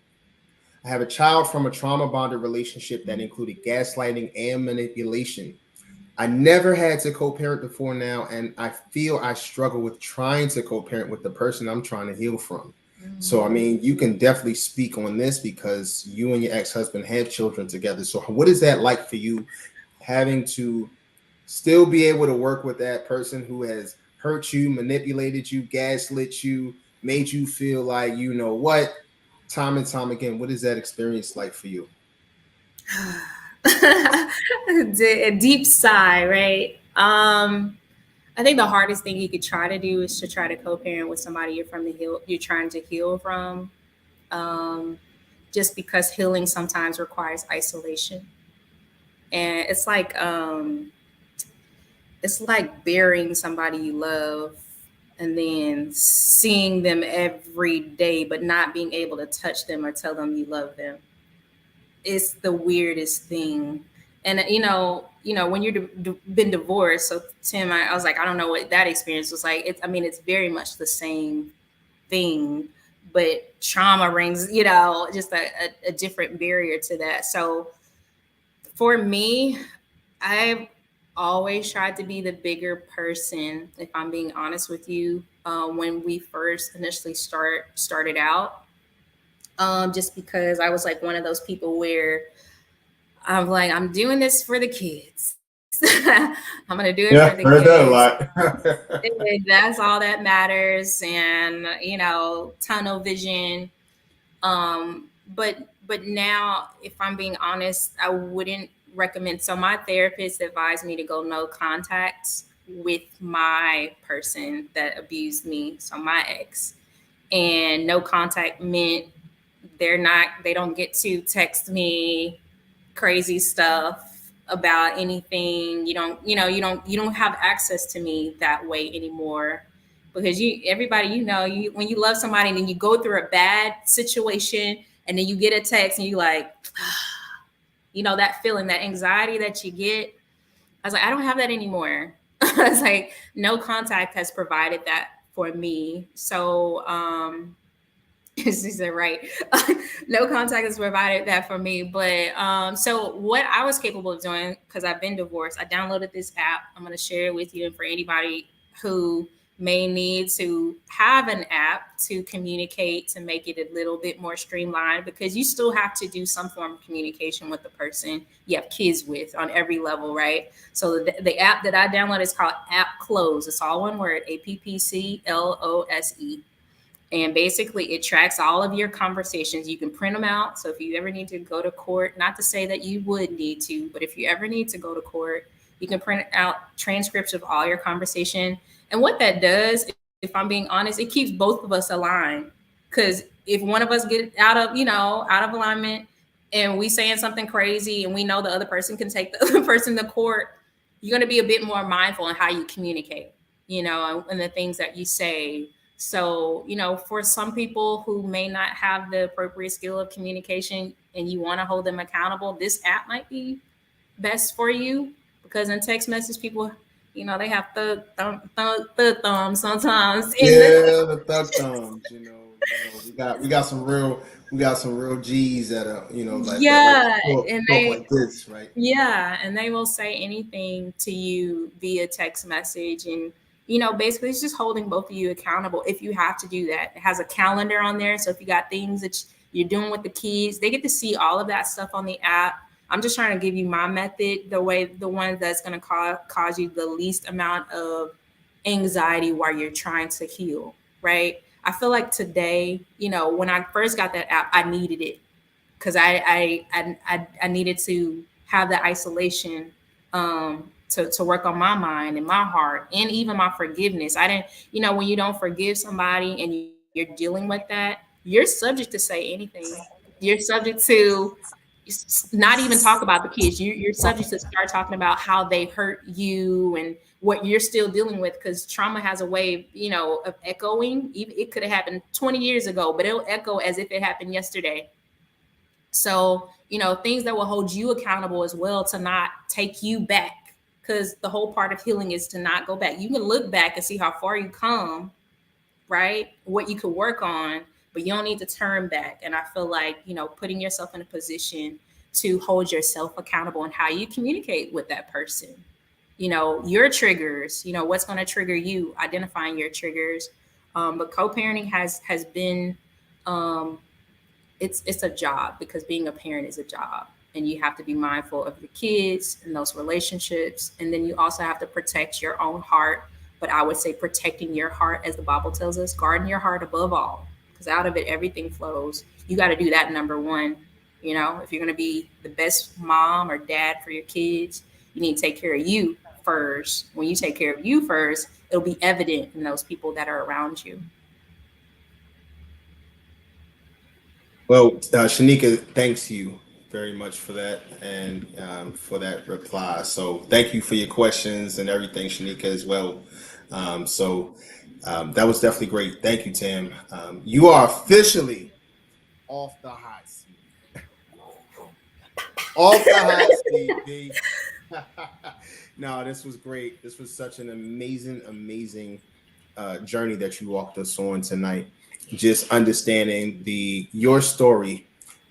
I have a child from a trauma bonded relationship that included gaslighting and manipulation. I never had to co-parent before now, and I feel I struggle with trying to co-parent with the person I'm trying to heal from." So, I mean, you can definitely speak on this because you and your ex-husband have children together. So, what is that like for you, having to still be able to work with that person who has hurt you, manipulated you, gaslit you, made you feel like, you know what, time and time again? What is that experience like for you? A deep sigh, right? I think the hardest thing you could try to do is to try to co-parent with somebody you're trying to heal from. Um, just because healing sometimes requires isolation, and it's like burying somebody you love and then seeing them every day, but not being able to touch them or tell them you love them. It's the weirdest thing. And when been divorced. So Tim, I was like, I don't know what that experience was like. I mean, it's very much the same thing, but trauma rings, just a different barrier to that. So for me, I've always tried to be the bigger person. If I'm being honest with you, when we first initially started out, just because I was like one of those people where I'm like, I'm doing this for the kids. I'm gonna do it for the Yeah, heard that a kids. lot. And that's all that matters. And tunnel vision. But now, if I'm being honest, I wouldn't recommend. So my therapist advised me to go no contact with my person that abused me, so my ex. And no contact meant they don't get to text me crazy stuff about anything. You don't have access to me that way anymore, because everybody, when you love somebody and then you go through a bad situation and then you get a text and you like, that feeling, that anxiety that you get. I was like, I don't have that anymore. I was like, no contact has provided that for me. So she said, right. No contact has provided that for me. But so what I was capable of doing, because I've been divorced, I downloaded this app. I'm going to share it with you. And for anybody who may need to have an app to communicate, to make it a little bit more streamlined, because you still have to do some form of communication with the person you have kids with on every level, right? So the app that I downloaded is called App Close. It's all one word, APPCLOSE. And basically, it tracks all of your conversations. You can print them out. So if you ever need to go to court, not to say that you would need to, but if you ever need to go to court, you can print out transcripts of all your conversation. And what that does, if I'm being honest, it keeps both of us aligned. Because if one of us get out of alignment, and we saying something crazy, and we know the other person can take the other person to court, you're going to be a bit more mindful in how you communicate, and the things that you say. So, for some people who may not have the appropriate skill of communication and you want to hold them accountable, this app might be best for you, because in text message, people, they have thug thumbs sometimes. Yeah, the thug thumbs. We got some real G's that are that like Yeah, to and talk like this, right? they will say anything to you via text message. And basically it's just holding both of you accountable if you have to do that. It has a calendar on there, so if you got things that you're doing with the kids, they get to see all of that stuff on the app. I'm just trying to give you my method, the one that's going to cause you the least amount of anxiety while you're trying to heal, right? I feel like today, when I first got that app, I needed it, because I needed to have that isolation, to work on my mind and my heart and even my forgiveness. I didn't, when you don't forgive somebody and you're dealing with that, you're subject to say anything. You're subject to not even talk about the kids. You're subject to start talking about how they hurt you and what you're still dealing with, because trauma has a way of, of echoing. It could have happened 20 years ago, but it'll echo as if it happened yesterday. So, things that will hold you accountable as well, to not take you back, because the whole part of healing is to not go back. You can look back and see how far you come, right? What you could work on, but you don't need to turn back. And I feel like, putting yourself in a position to hold yourself accountable and how you communicate with that person. Your triggers, what's going to trigger you, identifying your triggers. But co-parenting has been, it's a job, because being a parent is a job, and you have to be mindful of your kids and those relationships, and then you also have to protect your own heart. But I would say protecting your heart, as the Bible tells us, guarding your heart above all, because out of it everything flows. You got to do that number one. If you're going to be the best mom or dad for your kids, you need to take care of you first. When you take care of you first, it'll be evident in those people that are around you. Well, Shanika, thanks you very much for that, and for that reply. So thank you for your questions and everything, Shanika, as well. That was definitely great. Thank you, Tam. You are officially off the hot seat. Off the hot seat, B. No, this was great. This was such an amazing journey that you walked us on tonight. Just understanding your story.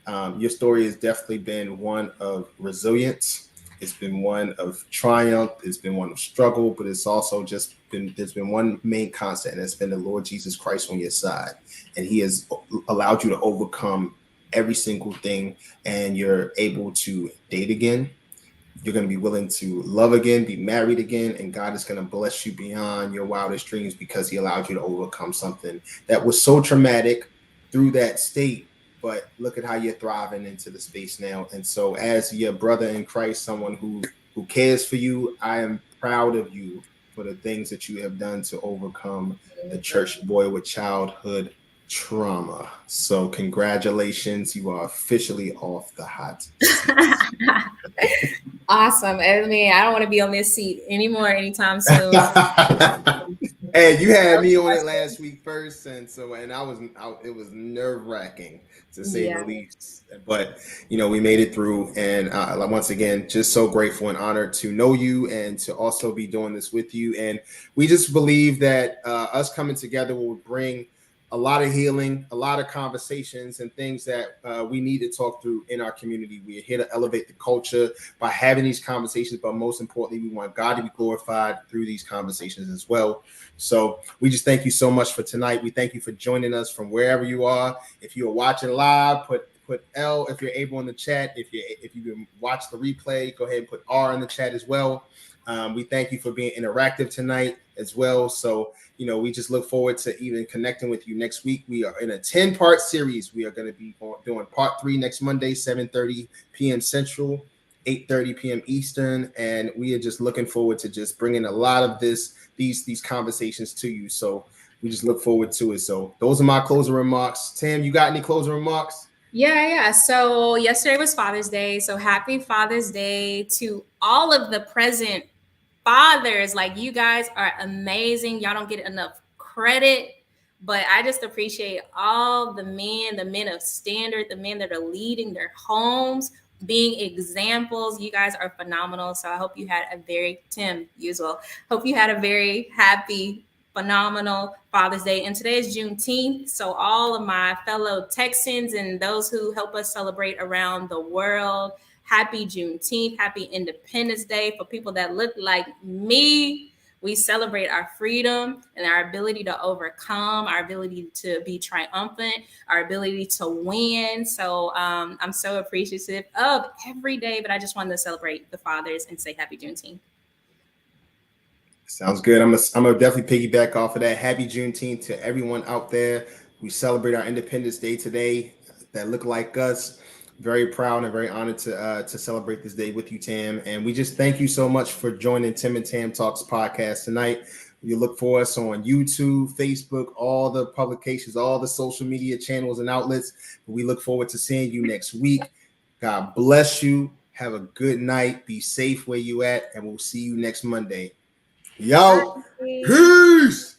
Your story has definitely been one of resilience. It's been one of triumph. It's been one of struggle, but it's also just been, there's been one main constant, and it's been the Lord Jesus Christ on your side. And he has allowed you to overcome every single thing, and you're able to date again. You're going to be willing to love again, be married again, and God is going to bless you beyond your wildest dreams, because he allowed you to overcome something that was so traumatic through that state. But look at how you're thriving into the space now. And so, as your brother in Christ, someone who cares for you, I am proud of you for the things that you have done to overcome the church boy with childhood trauma. So congratulations, you are officially off the hot seat. Awesome. I mean, I don't want to be on this seat anymore anytime soon. Hey, you had me on it last week first, and it was nerve wracking, to say the least. But we made it through, and once again, just so grateful and honored to know you and to also be doing this with you. And we just believe that us coming together will bring a lot of healing, a lot of conversations, and things that we need to talk through in our community. We're here to elevate the culture by having these conversations, but most importantly, we want God to be glorified through these conversations as well. So we just thank you so much for tonight. We thank you for joining us from wherever you are. If you are watching live, put L if you're able in the chat. If you can watch the replay, go ahead and put R in the chat as well. We thank you for being interactive tonight as well. So, we just look forward to even connecting with you next week. We are in a 10-part series. We are going to be doing part 3 next Monday, 7:30 p.m. Central, 8:30 p.m. Eastern. And we are just looking forward to just bringing a lot of these conversations to you. So we just look forward to it. So those are my closing remarks. Tam, you got any closing remarks? Yeah. So yesterday was Father's Day. So happy Father's Day to all of the present fathers. Like, you guys are amazing. Y'all don't get enough credit, but I just appreciate all the men of standard, the men that are leading their homes, being examples. You guys are phenomenal. So I hope you had Tim, you as well. Hope you had a very happy, phenomenal Father's Day. And today is Juneteenth. So all of my fellow Texans and those who help us celebrate around the world, happy Juneteenth, happy Independence Day. For people that look like me, we celebrate our freedom and our ability to overcome, our ability to be triumphant, our ability to win. So I'm so appreciative of every day, but I just wanted to celebrate the fathers and say happy Juneteenth. Sounds good. I'm gonna definitely piggyback off of that. Happy Juneteenth to everyone out there. We celebrate our Independence Day today that look like us. Very proud and very honored to celebrate this day with you, Tam. And we just thank you so much for joining Tim and Tam Talks podcast tonight. You look for us on YouTube, Facebook, all the publications, all the social media channels and outlets. We look forward to seeing you next week. God bless you. Have a good night. Be safe where you at, and we'll see you next Monday. Yo, Bye. peace.